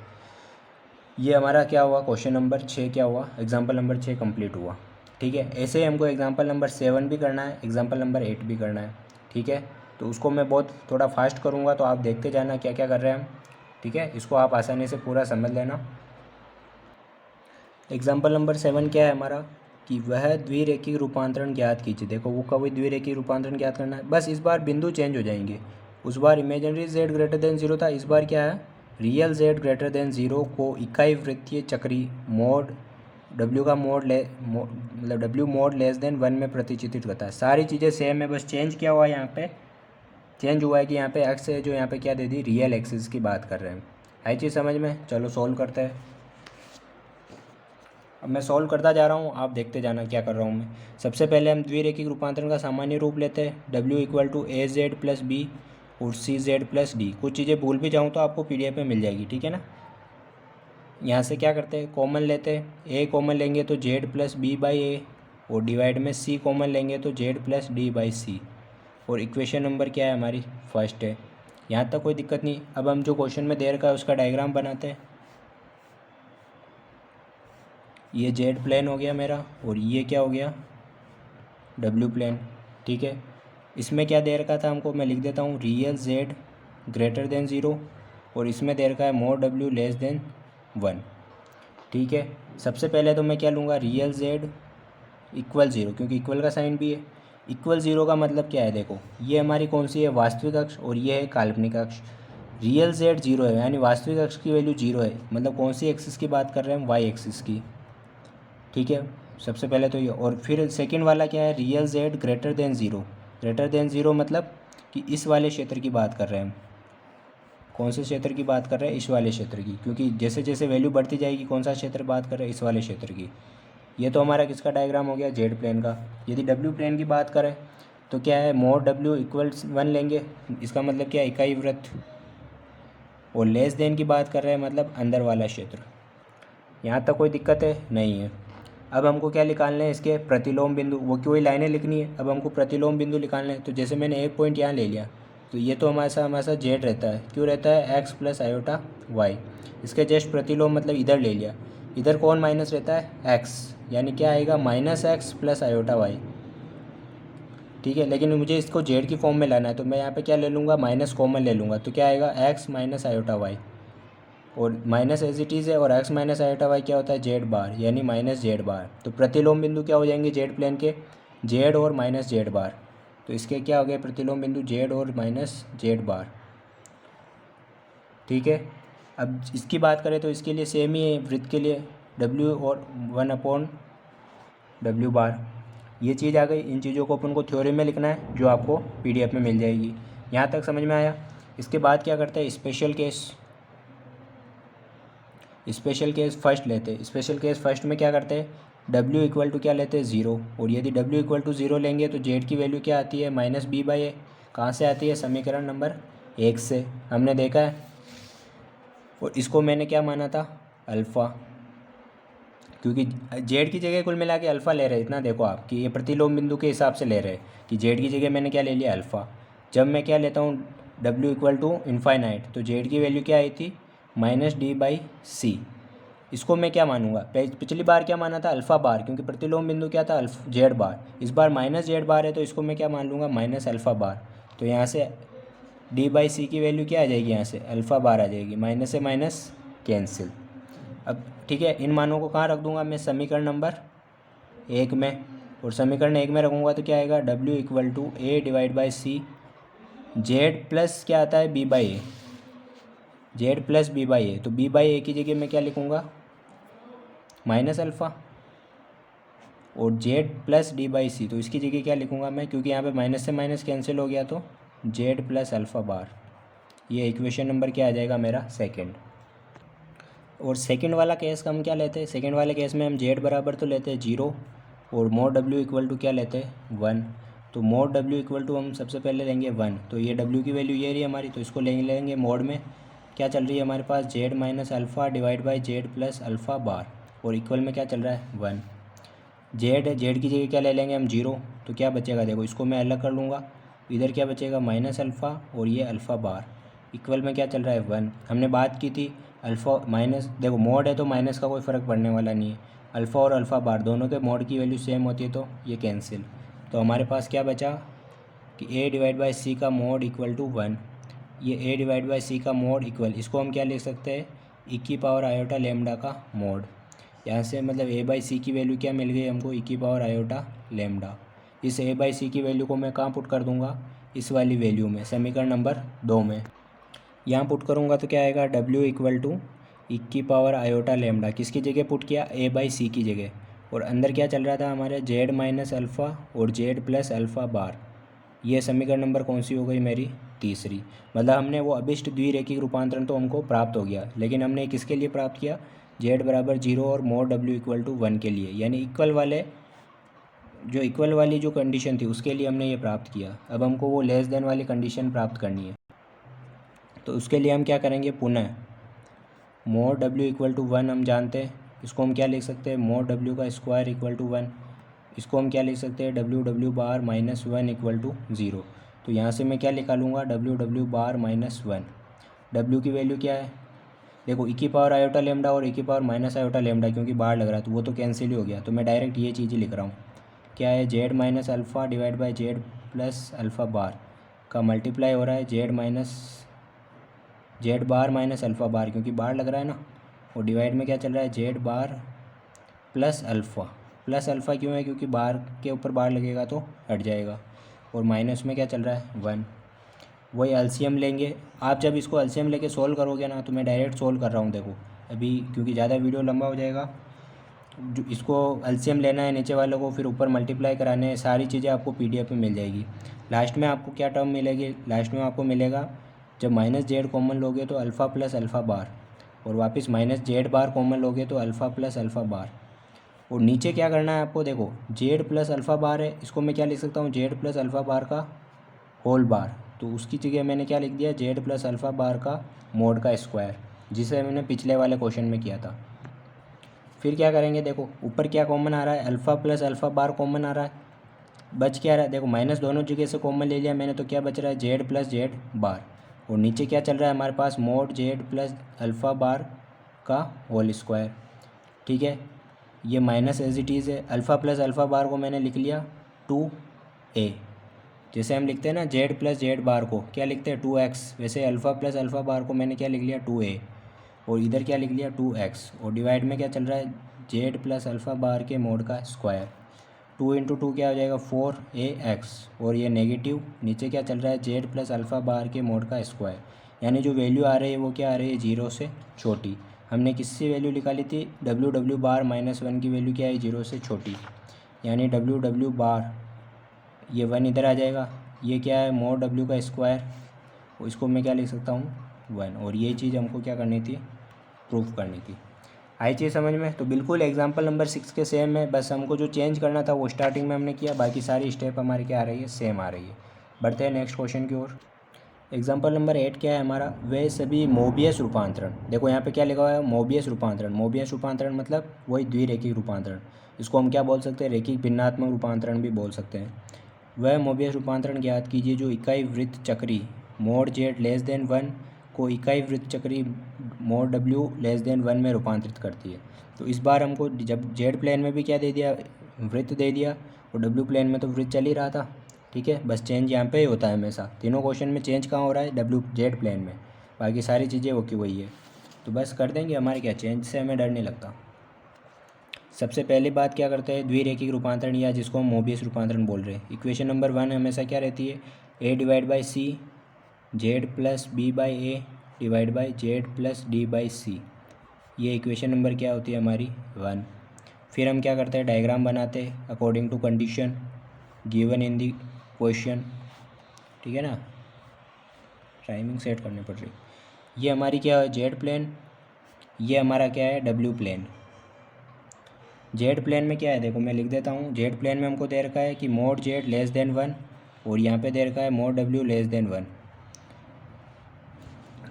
ये हमारा क्या हुआ, क्वेश्चन नंबर 6 क्या हुआ, एग्जाम्पल नंबर 6 कंप्लीट हुआ, ठीक है। ऐसे ही हमको एग्जाम्पल नंबर 7 भी करना है, एग्जाम्पल नंबर 8 भी करना है, ठीक है। तो तो उसको मैं बहुत थोड़ा फास्ट करूँगा, तो आप देखते जाना क्या क्या कर रहे हैं हम, ठीक है। इसको आप आसानी से पूरा समझ लेना। एग्जाम्पल नंबर 7 क्या है हमारा, कि वह द्विरेखीय रूपांतरण ज्ञात कीजिए। देखो वो कभी द्विरेखीय रूपांतरण ज्ञात करना है, बस इस बार बिंदु चेंज हो जाएंगे। उस बार इमेजिनरी z ग्रेटर देन 0 था, इस बार क्या है, रियल z ग्रेटर देन 0 को इकाई वृत्तीय चक्री मोड w का मतलब w मोड लेस देन 1 में प्रतिचित्रित करता है। सारी चीज़ें सेम है, बस चेंज क्या हुआ है यहाँ पे, चेंज हुआ है कि यहाँ पे x है जो यहाँ पे क्या दे दी, रियल एक्सिस की बात कर रहे हैं। है चीज़ समझ में? चलो सॉल्व करते हैं। अब मैं सॉल्व करता जा रहा हूँ, आप देखते जाना क्या कर रहा हूँ मैं। सबसे पहले हम द्विरेखिक रूपांतरण का सामान्य रूप लेते हैं, w equal to a z plus b और सी जेड प्लस डी। कुछ चीज़ें भूल भी जाऊँ तो आपको PDF में मिल जाएगी, ठीक है ना। यहाँ से क्या करते हैं, कॉमन लेते हैं, a कॉमन लेंगे तो z प्लस बी बाई ए, और डिवाइड में c कॉमन लेंगे तो z प्लस डी बाई सी। और इक्वेशन नंबर क्या है हमारी, फर्स्ट है। यहाँ तक कोई दिक्कत नहीं। अब हम जो क्वेश्चन में दे रखा है उसका डायग्राम बनाते हैं। ये जेड प्लेन हो गया मेरा, और ये क्या हो गया, डब्ल्यू प्लेन, ठीक है। इसमें क्या दे रखा था हमको, मैं लिख देता हूँ, रियल जेड ग्रेटर देन 0, और इसमें दे रखा है मोड डब्ल्यू लेस देन 1, ठीक है। सबसे पहले तो मैं क्या लूँगा, रियल जेड इक्वल 0, क्योंकि इक्वल का साइन भी है। इक्वल 0 का मतलब क्या है, देखो ये हमारी कौन सी है, वास्तविक अक्ष, और ये है काल्पनिक अक्ष। रियल जेड 0 है, यानी वास्तविक अक्ष की वैल्यू 0 है, मतलब कौन सी एक्सिस की बात कर रहे हैं, वाई एक्सिस की, ठीक है। सबसे पहले तो ये, और फिर सेकंड वाला क्या है, real Z greater than 0। Greater than 0 मतलब कि इस वाले क्षेत्र की बात कर रहे हैं हम। कौन से क्षेत्र की बात कर रहे हैं, इस वाले क्षेत्र की, क्योंकि जैसे जैसे वैल्यू बढ़ती जाएगी कौन सा क्षेत्र बात कर रहे हैं, इस वाले क्षेत्र की। ये तो हमारा किसका डायग्राम हो गया, जेड प्लेन का। यदि डब्ल्यू प्लेन की बात करें तो क्या है, मोड डब्ल्यू इक्वल 1 लेंगे, इसका मतलब क्या है, इकाई वृत्त। और लेस देन की बात कर रहे हैं, मतलब अंदर वाला क्षेत्र। यहाँ तक कोई दिक्कत है, नहीं है। अब हमको क्या निकालना है, इसके प्रतिलोम बिंदु, वो कोई लाइनें लिखनी है। अब हमको प्रतिलोम बिंदु निकालना है, तो जैसे मैंने एक पॉइंट यहाँ ले लिया, तो ये तो हमारे साथ जेड रहता है, क्यों रहता है, एक्स प्लस आयोटा वाई। इसके जस्ट प्रतिलोम मतलब इधर ले लिया, इधर कौन माइनस रहता है, एक्स, यानी क्या आएगा, minus x plus iota y, ठीक है। लेकिन मुझे इसको जेड की फॉर्म में लाना है, तो मैं यहाँ पे क्या ले लूँगा, माइनस कॉमन ले लूँगा, तो क्या आएगा, एक्स माइनस आयोटा वाई, और माइनस एज इट इज़ है, और एक्स माइनस आयोटा वाई क्या होता है, जेड बार, यानी माइनस जेड बार। तो प्रतिलोम बिंदु क्या हो जाएंगे जेड प्लेन के, जेड और माइनस जेड बार। तो इसके क्या हो गए प्रतिलोम बिंदु, जेड और माइनस जेड बार, ठीक है। अब इसकी बात करें तो इसके लिए सेम ही है, वृत्त के लिए डब्ल्यू और 1/डब्ल्यू बार। ये चीज़ आ गई। इन चीज़ों को अपन को थ्योरी में लिखना है, जो आपको PDF में मिल जाएगी। यहाँ तक समझ में आया। इसके बाद क्या करते हैं, special case. Special case first लेते हैं। स्पेशल केस फर्स्ट में क्या करते हैं, W इक्वल टू क्या लेते हैं, 0, और यदि W इक्वल टू 0 लेंगे तो Z की वैल्यू क्या आती है, माइनस बी बाई ए। कहाँ से आती है, समीकरण नंबर 1 से, हमने देखा है। और इसको मैंने क्या माना था, अल्फ़ा, क्योंकि Z की जगह कुल मिला के अल्फ़ा ले रहे हैं। इतना देखो आप कि ये प्रतिलोम बिंदु के हिसाब से ले रहे हैं कि Z की जगह मैंने क्या ले लिया, अल्फ़ा। जब मैं क्या लेता हूँ, W इक्वल टू इनफाइनाइट, तो Z की वैल्यू क्या आई थी, माइनस डी बाई सी। इसको मैं क्या मानूंगा, पिछली बार क्या माना था, अल्फ़ा बार, क्योंकि प्रतिलोम बिंदु क्या था, जेड बार। इस बार माइनस जेड बार है, तो इसको मैं क्या मान लूँगा, माइनस अल्फ़ा बार। तो यहाँ से डी बाई सी की वैल्यू क्या आ जाएगी, यहाँ से अल्फ़ा बार आ जाएगी, माइनस से माइनस कैंसिल। अब ठीक है, इन मानों को कहाँ रख दूँगा मैं, समीकरण नंबर 1 में। और समीकरण 1 में रखूँगा तो क्या आएगा, W equal to a divide by c, z plus क्या आता है, b by a, z plus b by a. तो बी बाई ए की जगह मैं क्या लिखूँगा, माइनस अल्फ़ा, और z plus d by c, तो इसकी जगह क्या लिखूँगा मैं, क्योंकि यहाँ पे माइनस से माइनस कैंसिल हो गया, तो जेड प्लस अल्फ़ा बार। ये इक्वेशन नंबर क्या आ जाएगा मेरा, सेकंड। और सेकंड वाला केस का हम क्या लेते हैं, सेकंड वाले केस में हम जेड बराबर तो लेते हैं 0, और मोड डब्ल्यू इक्वल टू क्या लेते हैं, 1। तो मोड डब्ल्यू इक्वल टू हम सबसे पहले लेंगे 1, तो ये डब्ल्यू की वैल्यू ये रही हमारी, तो इसको लेंगे मोड में क्या चल रही है हमारे पास, z minus alpha divide by z plus alpha bar, और इक्वल में क्या चल रहा है, 1। जेड की जगह क्या ले लेंगे हम, 0, तो क्या बचेगा, देखो इसको मैं अलग कर लूँगा, इधर क्या बचेगा, माइनस अल्फ़ा, और ये अल्फ़ा बार, इक्वल में क्या चल रहा है, 1। हमने बात की थी अल्फ़ा माइनस, देखो मोड है तो माइनस का कोई फ़र्क पड़ने वाला नहीं है। अल्फ़ा और अल्फ़ा बार दोनों के मोड की वैल्यू सेम होती है, तो ये कैंसिल। तो हमारे पास क्या बचा, कि ए डिवाइड बाई सी का मोड इक्वल टू 1, ये ए डिवाइड बाई सी का मोड इक्वल, इसको हम क्या लिख सकते हैं, ई की पावर आयोटा लेमडा का मोड। यहाँ से मतलब ए बाई सी की वैल्यू क्या मिल गई हमको, ई की पावर आयोटा लेमडा। इस ए बाई सी की वैल्यू को मैं कहाँ पुट कर दूँगा, इस वाली वैल्यू में, समीकरण नंबर 2 में। यहाँ पुट करूँगा तो क्या आएगा, डब्ल्यू इक्वल टू ई की पावर आयोटा लेमडा, किसकी जगह पुट किया, ए बाई सी की जगह। और अंदर क्या चल रहा था हमारे, जेड माइनस अल्फ़ा और जेड प्लस अल्फ़ा बार। ये समीकरण नंबर कौन सी हो गई मेरी, तीसरी। मतलब हमने वो अभिष्ट द्विरेखिक रूपांतरण तो हमको प्राप्त हो गया, लेकिन हमने किसके लिए प्राप्त किया, जेड बराबर 0 और मोड डब्ल्यू इक्वल टू 1 के लिए, यानी इक्वल वाली जो कंडीशन थी उसके लिए हमने ये प्राप्त किया। अब हमको वो लेस देन वाली कंडीशन प्राप्त करनी है, तो उसके लिए हम क्या करेंगे, पुनः मोड डब्ल्यू इक्वल टू 1 हम जानते हैं, इसको हम क्या लिख सकते हैं, मोड डब्ल्यू का स्क्वायर इक्वल टू 1। इसको हम क्या लिख सकते हैं, W W bar minus 1 equal to 0। तो यहाँ से मैं क्या निकालूंगा, W W bar minus 1। W की वैल्यू क्या है, देखो ई की पावर आयोटा लेमडा और ई की पावर माइनस आयोटा लेमडा, क्योंकि बार लग रहा है तो वो तो कैंसिल ही हो गया, तो मैं डायरेक्ट ये चीज़ लिख रहा हूँ, क्या है, z minus alpha divide by z plus alpha bar का मल्टीप्लाई हो रहा है z bar minus alpha bar, क्योंकि बार लग रहा है ना, और डिवाइड में क्या चल रहा है, जेड बार प्लस अल्फ़ा क्यों है, क्योंकि बार के ऊपर बार लगेगा तो हट जाएगा, और माइनस में क्या चल रहा है, 1। वही एलसीएम लेंगे, आप जब इसको एलसीएम लेके सोल्व करोगे ना, तो मैं डायरेक्ट सोल्व कर रहा हूँ देखो अभी, क्योंकि ज़्यादा वीडियो लंबा हो जाएगा। जो इसको एलसीएम लेना है नीचे वालों को, फिर ऊपर मल्टीप्लाई कराने हैं, सारी चीज़ें आपको पीडीएफ में मिल जाएगी। लास्ट में आपको क्या टर्म मिलेगी, लास्ट में आपको मिलेगा, जब माइनस जेड कॉमन लोगे तो अल्फ़ा प्लस अल्फ़ा बार, और वापस माइनस जेड बार कॉमन लोगे तो अल्फ़ा प्लस अल्फ़ा बार। और नीचे क्या करना है आपको, देखो जेड प्लस अल्फ़ा बार है, इसको मैं क्या लिख सकता हूँ, जेड प्लस अल्फ़ा बार का होल बार, तो उसकी जगह मैंने क्या लिख दिया, जेड प्लस अल्फ़ा बार का मोड का स्क्वायर, जिसे मैंने पिछले वाले क्वेश्चन में किया था। फिर क्या करेंगे, देखो ऊपर क्या कॉमन आ रहा है, अल्फ़ा प्लस अल्फ़ा बार कॉमन आ रहा है, बच क्या रहा है, देखो माइनस दोनों जगह से कॉमन ले लिया मैंने, तो क्या बच रहा है, जेड प्लस जेड बार। और नीचे क्या चल रहा है हमारे पास, mode Z plus alpha bar का होल स्क्वायर। ठीक है, ये माइनस एज इट इज़ है, अल्फ़ा प्लस अल्फ़ा बार को मैंने लिख लिया 2a, जैसे हम लिखते हैं ना जेड प्लस जेड बार को क्या लिखते हैं 2x, वैसे अल्फ़ा प्लस अल्फ़ा बार को मैंने क्या लिख लिया 2a, और इधर क्या लिख लिया 2x, और डिवाइड में क्या चल रहा है, जेड प्लस अल्फ़ा बार के मोड का स्क्वायर। 2 इंटू 2 क्या हो जाएगा 4ax, और ये नेगेटिव, नीचे क्या चल रहा है, जेड प्लस अल्फ़ा बार के मोड का स्क्वायर, यानी जो वैल्यू आ रही है वो क्या आ रही है, 0 से छोटी। हमने किससे वैल्यू निकाली थी, डब्ल्यू डब्ल्यू बार माइनस 1 की वैल्यू क्या है, 0 से छोटी, यानी डब्ल्यू डब्ल्यू बार, ये 1 इधर आ जाएगा, ये क्या है, मोड डब्ल्यू का स्क्वायर, और इसको मैं क्या लिख सकता हूँ 1, और ये चीज़ हमको क्या करनी थी, प्रूफ करनी थी। आई चीज़ समझ में, तो बिल्कुल एग्जाम्पल नंबर 6 के सेम है, बस हमको जो चेंज करना था वो स्टार्टिंग में हमने किया, बाकी सारी स्टेप हमारी क्या आ रही है, सेम आ रही है। बढ़ते हैं नेक्स्ट क्वेश्चन की ओर। एग्जाम्पल नंबर 8 क्या है हमारा, वे सभी मोबियस रूपांतरण, देखो यहाँ पे क्या लिखा हुआ है, मोबियस रूपांतरण। मोबियस रूपांतरण मतलब वही द्विरेखिक रूपांतरण, इसको हम क्या बोल सकते हैं, रेखिक भिन्नात्मक रूपांतरण भी बोल सकते हैं। वह मोबियस रूपांतरण ज्ञात कीजिए जो इकाई वृत्त चक्री मोड जेड लेस देन 1 को इकाई वृत्त चक्री मोड डब्ल्यू लेस देन 1 में रूपांतरित करती है। तो इस बार हमको जब जेड प्लेन में भी क्या दे दिया, वृत्त दे दिया, और डब्ल्यू प्लेन में तो वृत्त चल ही रहा था। ठीक है, बस चेंज यहाँ पे ही होता है हमेशा, तीनों क्वेश्चन में चेंज कहाँ हो रहा है, डब्ल्यू जेड प्लेन में, बाकी सारी चीज़ें वो की वही है। तो बस कर देंगे, हमारे क्या चेंज से हमें डर नहीं लगता। सबसे पहली बात क्या करते हैं, द्विरेखिक रूपांतरण, या जिसको हम मोबियस रूपांतरण बोल रहे हैं। इक्वेशन नंबर 1 हमेशा क्या रहती है, a divide by c z plus b by a divide by z plus d by c, ये इक्वेशन नंबर क्या होती है हमारी 1। फिर हम क्या करते हैं, डायग्राम बनाते हैं according to condition given in the question. ठीक है ना, टाइमिंग सेट करनी पड़ रही। ये हमारी क्या है, जेड प्लेन, ये हमारा क्या है, डब्ल्यू प्लेन। जेड प्लेन में क्या है, देखो मैं लिख देता हूँ, जेड प्लेन में हमको दे रखा है कि मोड जेड लेस देन 1, और यहाँ पे दे रखा है मोड डब्ल्यू लेस देन 1।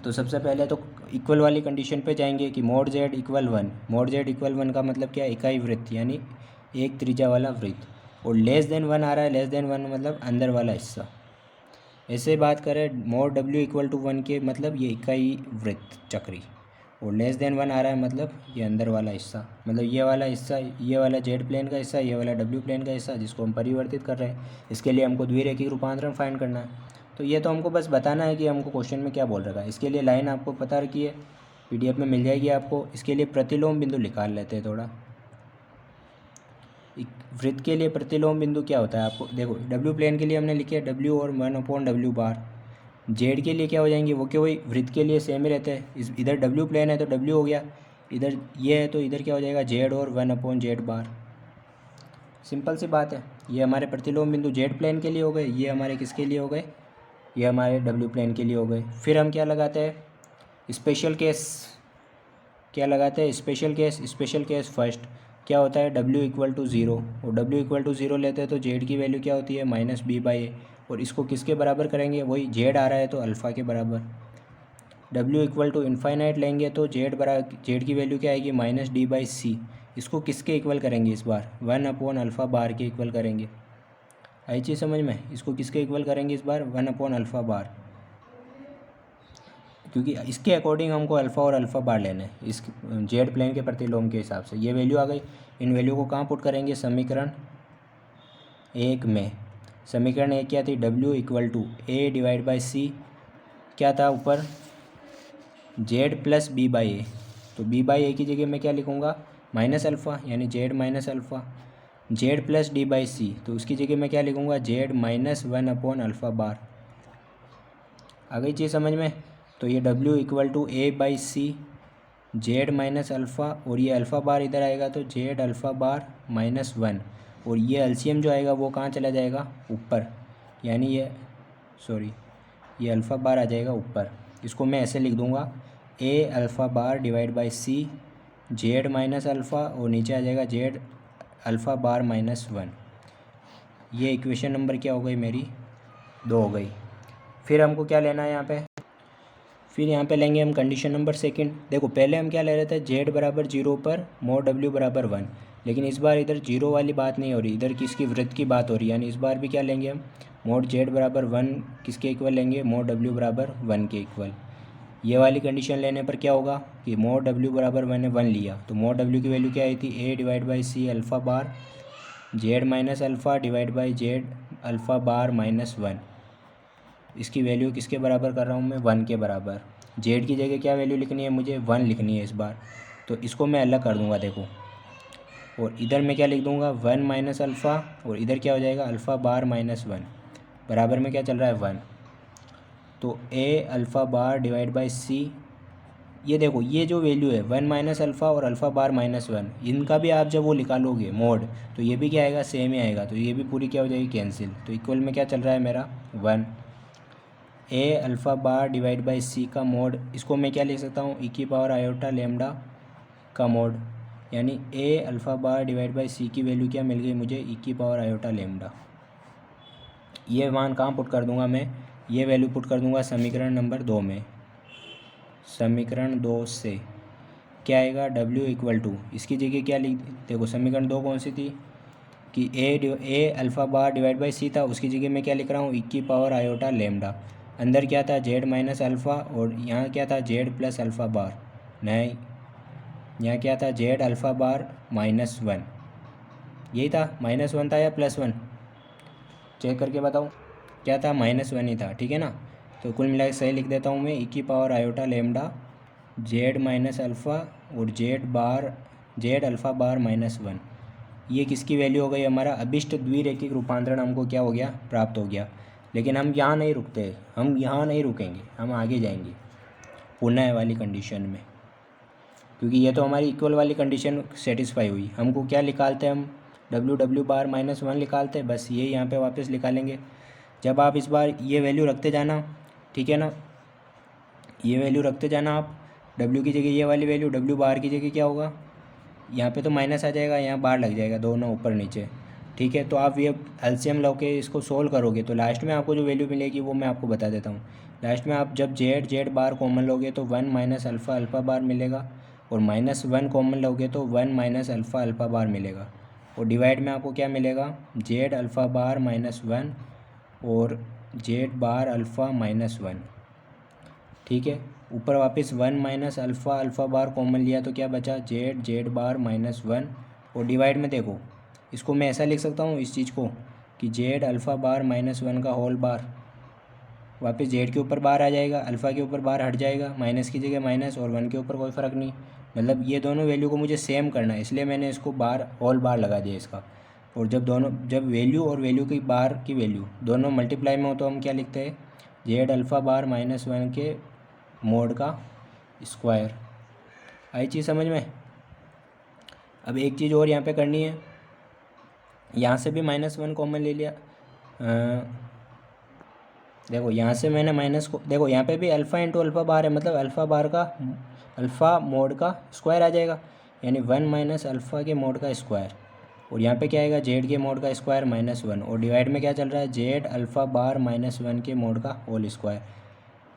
तो सबसे पहले तो इक्वल वाली कंडीशन पे जाएंगे कि mode Z equal 1। Mode Z equal 1 का मतलब क्या है, इकाई वृत्त, यानी एक त्रिज्या वाला वृत्त, और लेस देन 1 आ रहा है, लेस देन 1 मतलब अंदर वाला हिस्सा। ऐसे बात करें मोड डब्ल्यू इक्वल टू 1 के मतलब ये इकाई वृत्त चक्री, और लेस देन 1 आ रहा है मतलब ये अंदर वाला हिस्सा, मतलब ये वाला हिस्सा, ये वाला जेड प्लेन का हिस्सा, ये वाला डब्ल्यू प्लेन का हिस्सा जिसको हम परिवर्तित कर रहे हैं। इसके लिए हमको द्विरेखिक रूपांतरण फाइंड करना है। तो ये तो हमको बस बताना है कि हमको क्वेश्चन में क्या बोल रखा है। इसके लिए लाइन आपको पता रखी है, PDF में मिल जाएगी आपको। इसके लिए प्रतिलोम बिंदु निकाल लेते हैं थोड़ा। एक वृत्त के लिए प्रतिलोम बिंदु क्या होता है आपको देखो, डब्ल्यू प्लेन के लिए हमने लिखे डब्ल्यू और 1/w बार। जेड के लिए क्या हो जाएंगे, वो क्या वही वृत्त के लिए सेम ही रहते हैं। इस इधर डब्ल्यू प्लेन है तो डब्ल्यू हो गया, इधर ये है तो इधर क्या हो जाएगा जेड और 1/z बार। सिंपल सी बात है। ये हमारे प्रतिलोम बिंदु जेड प्लेन के लिए हो गए, ये हमारे किसके लिए हो गए, ये हमारे डब्ल्यू प्लेन के लिए हो गए। फिर हम क्या लगाते हैं, स्पेशल केस। क्या लगाते हैं, special case. Special case first क्या होता है, w=0, और w=0 लेते हैं तो z की वैल्यू क्या होती है -b/a, और इसको किसके बराबर करेंगे, वही z आ रहा है तो अल्फ़ा के बराबर। w=इनफाइनाइट लेंगे तो z की वैल्यू क्या आएगी -d/c। इसको किसके इक्वल करेंगे इस बार, 1/अल्फ़ा बार के इक्वल करेंगे। आई चीज़ समझ में, इसको किसके इक्वल करेंगे इस बार, 1/अल्फ़ा बार, क्योंकि इसके अकॉर्डिंग हमको अल्फ़ा और अल्फ़ा बार लेना है इस जेड प्लेन के प्रतिलोम के हिसाब से। ये वैल्यू आ गई। इन वैल्यू को कहाँ पुट करेंगे, समीकरण 1 में। समीकरण 1 क्या थी, w=a/c क्या था ऊपर, z + b/a। तो b/a की जगह मैं क्या लिखूँगा -अल्फ़ा, यानी z -अल्फ़ा। z + d/c तो उसकी जगह मैं क्या लिखूँगा, z -1/अल्फ़ा बार। आ गई चीज़ समझ में। तो ये w=a/c, z -अल्फ़ा, और ये अल्फ़ा बार इधर आएगा तो z अल्फ़ा बार -1, और ये एलसीएम जो आएगा वो कहाँ चला जाएगा, ऊपर, यानी ये अल्फ़ा बार आ जाएगा ऊपर। इसको मैं ऐसे लिख दूँगा, a alpha bar / c z alpha, और नीचे आ जाएगा z अल्फ़ा बार -1। ये इक्वेशन नंबर क्या हो गई मेरी, 2 हो गई। फिर हमको क्या लेना है यहाँ पे, फिर यहाँ पे लेंगे हम कंडीशन नंबर 2। देखो पहले हम क्या ले रहे थे, z = 0 पर mod w = 1, लेकिन इस बार इधर 0 वाली बात नहीं हो रही, इधर किसकी वृत्त की बात हो रही है। यानी इस बार भी क्या लेंगे हम, mod z = 1 किसके इक्वल लेंगे, mod w = 1 के इक्वल। ये वाली कंडीशन लेने पर क्या होगा कि mod w = मैंने 1 लिया तो mod w की वैल्यू क्या आई थी, a/c अल्फ़ा बार z -अल्फ़ा / z अल्फ़ा बार -1। इसकी वैल्यू किसके बराबर कर रहा हूँ मैं, 1 के बराबर। z की जगह क्या वैल्यू लिखनी है, मुझे 1 लिखनी है इस बार, तो इसको मैं अलग कर दूँगा देखो, और इधर मैं क्या लिख दूँगा 1 - अल्फ़ा, और इधर क्या हो जाएगा अल्फ़ा बार -1, बराबर में क्या चल रहा है 1। तो a अल्फ़ा बार / c, ये देखो ये जो वैल्यू है 1 - अल्फ़ा और अल्फ़ा बार -1, इनका भी आप जब वो निकालोगे मोड तो ये भी क्या आएगा, सेम ही आएगा, तो ये भी पूरी क्या हो जाएगी कैंसिल। तो इक्वल में क्या चल रहा है मेरा 1। a अल्फ़ा बार / c का मोड, इसको मैं क्या लिख सकता हूँ, e⁻i का मोड, यानी a अल्फ़ा बार / c की वैल्यू क्या मिल गई मुझे, e⁻i। ये मान कहाँ पुट कर दूँगा मैं, ये वैल्यू पुट कर दूँगा समीकरण नंबर 2 में। समीकरण 2 से क्या आएगा, w इसकी जगह क्या लिख, देखो समीकरण 2 कौन सी थी कि a अल्फ़ा बार / c था, उसकी जगह मैं क्या लिख रहा हूँ e⁻i। अंदर क्या था z अल्फ़ा, और यहाँ क्या था z + अल्फ़ा बार, नहीं यहाँ क्या था z अल्फ़ा बार -1, यही था -1 था या +1, चेक करके बताओ, क्या था -1 ही था, ठीक है ना। तो कुल मिला के सही लिख देता हूँ मैं e⁻i z अल्फ़ा और z अल्फ़ा बार -1। ये किसकी वैल्यू हो गई, हमारा अभिष्ट द्विरेखिक रूपांतरण हमको क्या हो गया, प्राप्त हो गया। लेकिन हम यहाँ नहीं रुकते, हम यहाँ नहीं रुकेंगे, हम आगे जाएंगे पुनः वाली कंडीशन में, क्योंकि ये तो हमारी इक्वल वाली कंडीशन सेटिस्फाई हुई। हमको क्या निकालते हैं हम, w बार -1 निकालते हैं, बस ये यहाँ पे वापस निकालेंगे। जब आप इस बार ये वैल्यू रखते जाना, ठीक है ना, ये वैल्यू रखते जाना आप, w की जगह ये वाली वैल्यू, w बार की जगह क्या होगा, यहाँ पे तो माइनस आ जाएगा, यहाँ बार लग जाएगा, दोनों ऊपर नीचे, ठीक है। तो आप ये एलसीएम लो के इसको सोल्व करोगे तो लास्ट में आपको जो वैल्यू मिलेगी वो मैं आपको बता देता हूँ। लास्ट में आप जब z बार कॉमन लोगे तो 1 - अल्फ़ा अल्फ़ा बार मिलेगा, और -1 कॉमन लोगे तो 1 - अल्फ़ा अल्फ़ा बार मिलेगा, और डिवाइड में आपको क्या मिलेगा, z अल्फ़ा बार -1 और z बार अल्फ़ा -1, ठीक है। ऊपर वापस 1 माइनस अल्फ़ा, अल्फ़ा बार कॉमन लिया तो क्या बचा, जेड, जेड बार माइनस 1। और डिवाइड में देखो, इसको मैं ऐसा लिख सकता हूँ इस चीज़ को कि जेड अल्फ़ा बार माइनस 1 का होल बार, वापस जेड के ऊपर बार आ जाएगा, अल्फ़ा के ऊपर बार हट जाएगा, माइनस की जगह माइनस और 1 के ऊपर कोई फ़र्क नहीं। मतलब ये दोनों वैल्यू को मुझे सेम करना है, इसलिए मैंने इसको बार होल बार लगा दिया इसका। और जब वैल्यू और वैल्यू की बार की वैल्यू दोनों मल्टीप्लाई में हो तो हम क्या लिखते हैं, जेड अल्फ़ा बार माइनस 1 के मोड का स्क्वायर। आई चीज़ समझ में। अब एक चीज़ और यहाँ पे करनी है, यहाँ से भी -1 कॉमन ले लिया। देखो यहाँ से मैंने माइनस को, देखो यहाँ पे भी अल्फ़ा इंटू अल्फ़ा बार है, मतलब अल्फ़ा बार का अल्फ़ा मोड का स्क्वायर आ जाएगा, यानी 1 माइनस अल्फ़ा के मोड का स्क्वायर। और यहाँ पे क्या आएगा, जेड के मोड का स्क्वायर -1। और डिवाइड में क्या चल रहा है, जेड अल्फ़ा बार -1 के मोड का होल स्क्वायर।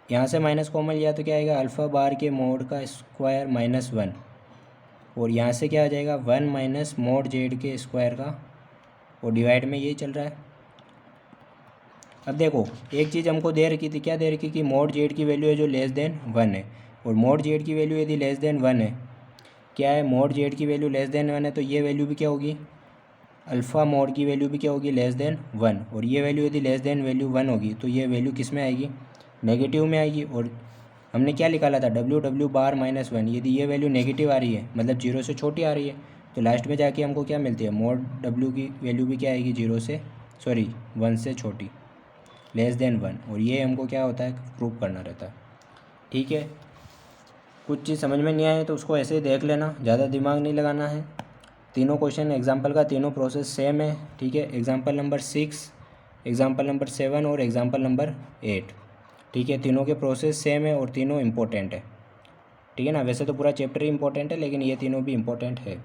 यहाँ से माइनस कॉमन लिया तो क्या आएगा, अल्फ़ा बार के मोड का स्क्वायर -1। और यहाँ से क्या आ जाएगा, 1 माइनस मोड जेड के स्क्वायर का। और डिवाइड में यही चल रहा है। अब देखो एक चीज़ हमको दे रखी थी, क्या दे रखी कि मोड जेड की वैल्यू है जो लेस देन 1 है। और मोड जेड की वैल्यू यदि लेस देन 1 है, क्या है, मोड जेड की वैल्यू लेस देन 1 है, तो ये वैल्यू भी क्या होगी, अल्फ़ा मोड की वैल्यू भी क्या होगी, लेस देन 1। और ये वैल्यू यदि लेस देन वैल्यू 1 होगी तो ये वैल्यू किस में आएगी, नेगेटिव में आएगी। और हमने क्या निकाला था, डब्ल्यू बार -1, यदि ये वैल्यू नेगेटिव आ रही है, मतलब 0 से छोटी आ रही है, तो लास्ट में जाके हमको क्या मिलती है, मोड डब्ल्यू की वैल्यू भी क्या आएगी, 1 से छोटी, लेस देन 1। और ये हमको क्या होता है, प्रूव करना रहता है। ठीक है, कुछ चीज़ समझ में नहीं आए तो उसको ऐसे ही देख लेना, ज़्यादा दिमाग नहीं लगाना है। तीनों क्वेश्चन एग्जाम्पल का तीनों प्रोसेस सेम है। ठीक है, एग्जाम्पल नंबर 6, एग्जाम्पल नंबर 7 और एग्जाम्पल नंबर 8। ठीक है, तीनों के प्रोसेस सेम है और तीनों इम्पोर्टेंट है। ठीक है ना, वैसे तो पूरा चैप्टर ही इंपॉर्टेंट है, लेकिन ये तीनों भी इम्पोर्टेंट है।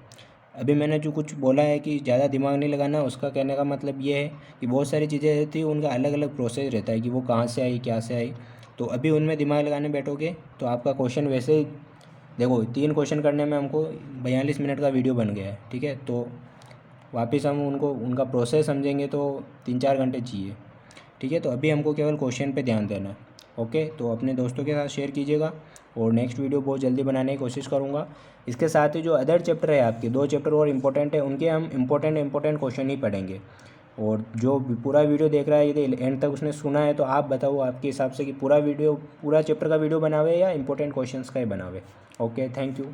अभी मैंने जो कुछ बोला है कि ज़्यादा दिमाग नहीं लगाना, उसका कहने का मतलब ये है कि बहुत सारी चीज़ें रहती हैं, उनका अलग अलग प्रोसेस रहता है कि वो कहाँ से आई, क्या से आई। तो अभी उनमें दिमाग लगाने बैठोगे तो आपका क्वेश्चन वैसे ही, देखो 3 क्वेश्चन करने में हमको 42 मिनट का वीडियो बन गया है। ठीक है, तो वापस हम उनका प्रोसेस समझेंगे तो 3-4 घंटे चाहिए। ठीक है, तो अभी हमको केवल क्वेश्चन पे ध्यान देना है। ओके, तो अपने दोस्तों के साथ शेयर कीजिएगा और नेक्स्ट वीडियो बहुत जल्दी बनाने की कोशिश करूँगा। इसके साथ ही जो अदर चैप्टर है आपके, 2 चैप्टर और इम्पोर्टेंट है, उनके हम इम्पोर्टेंट क्वेश्चन ही पढ़ेंगे। और जो पूरा वीडियो देख रहा है, यदि एंड तक उसने सुना है, तो आप बताओ आपके हिसाब से कि पूरा चैप्टर का वीडियो बनावे या इंपॉर्टेंट क्वेश्चंस का ही बनावे। Okay, thank you.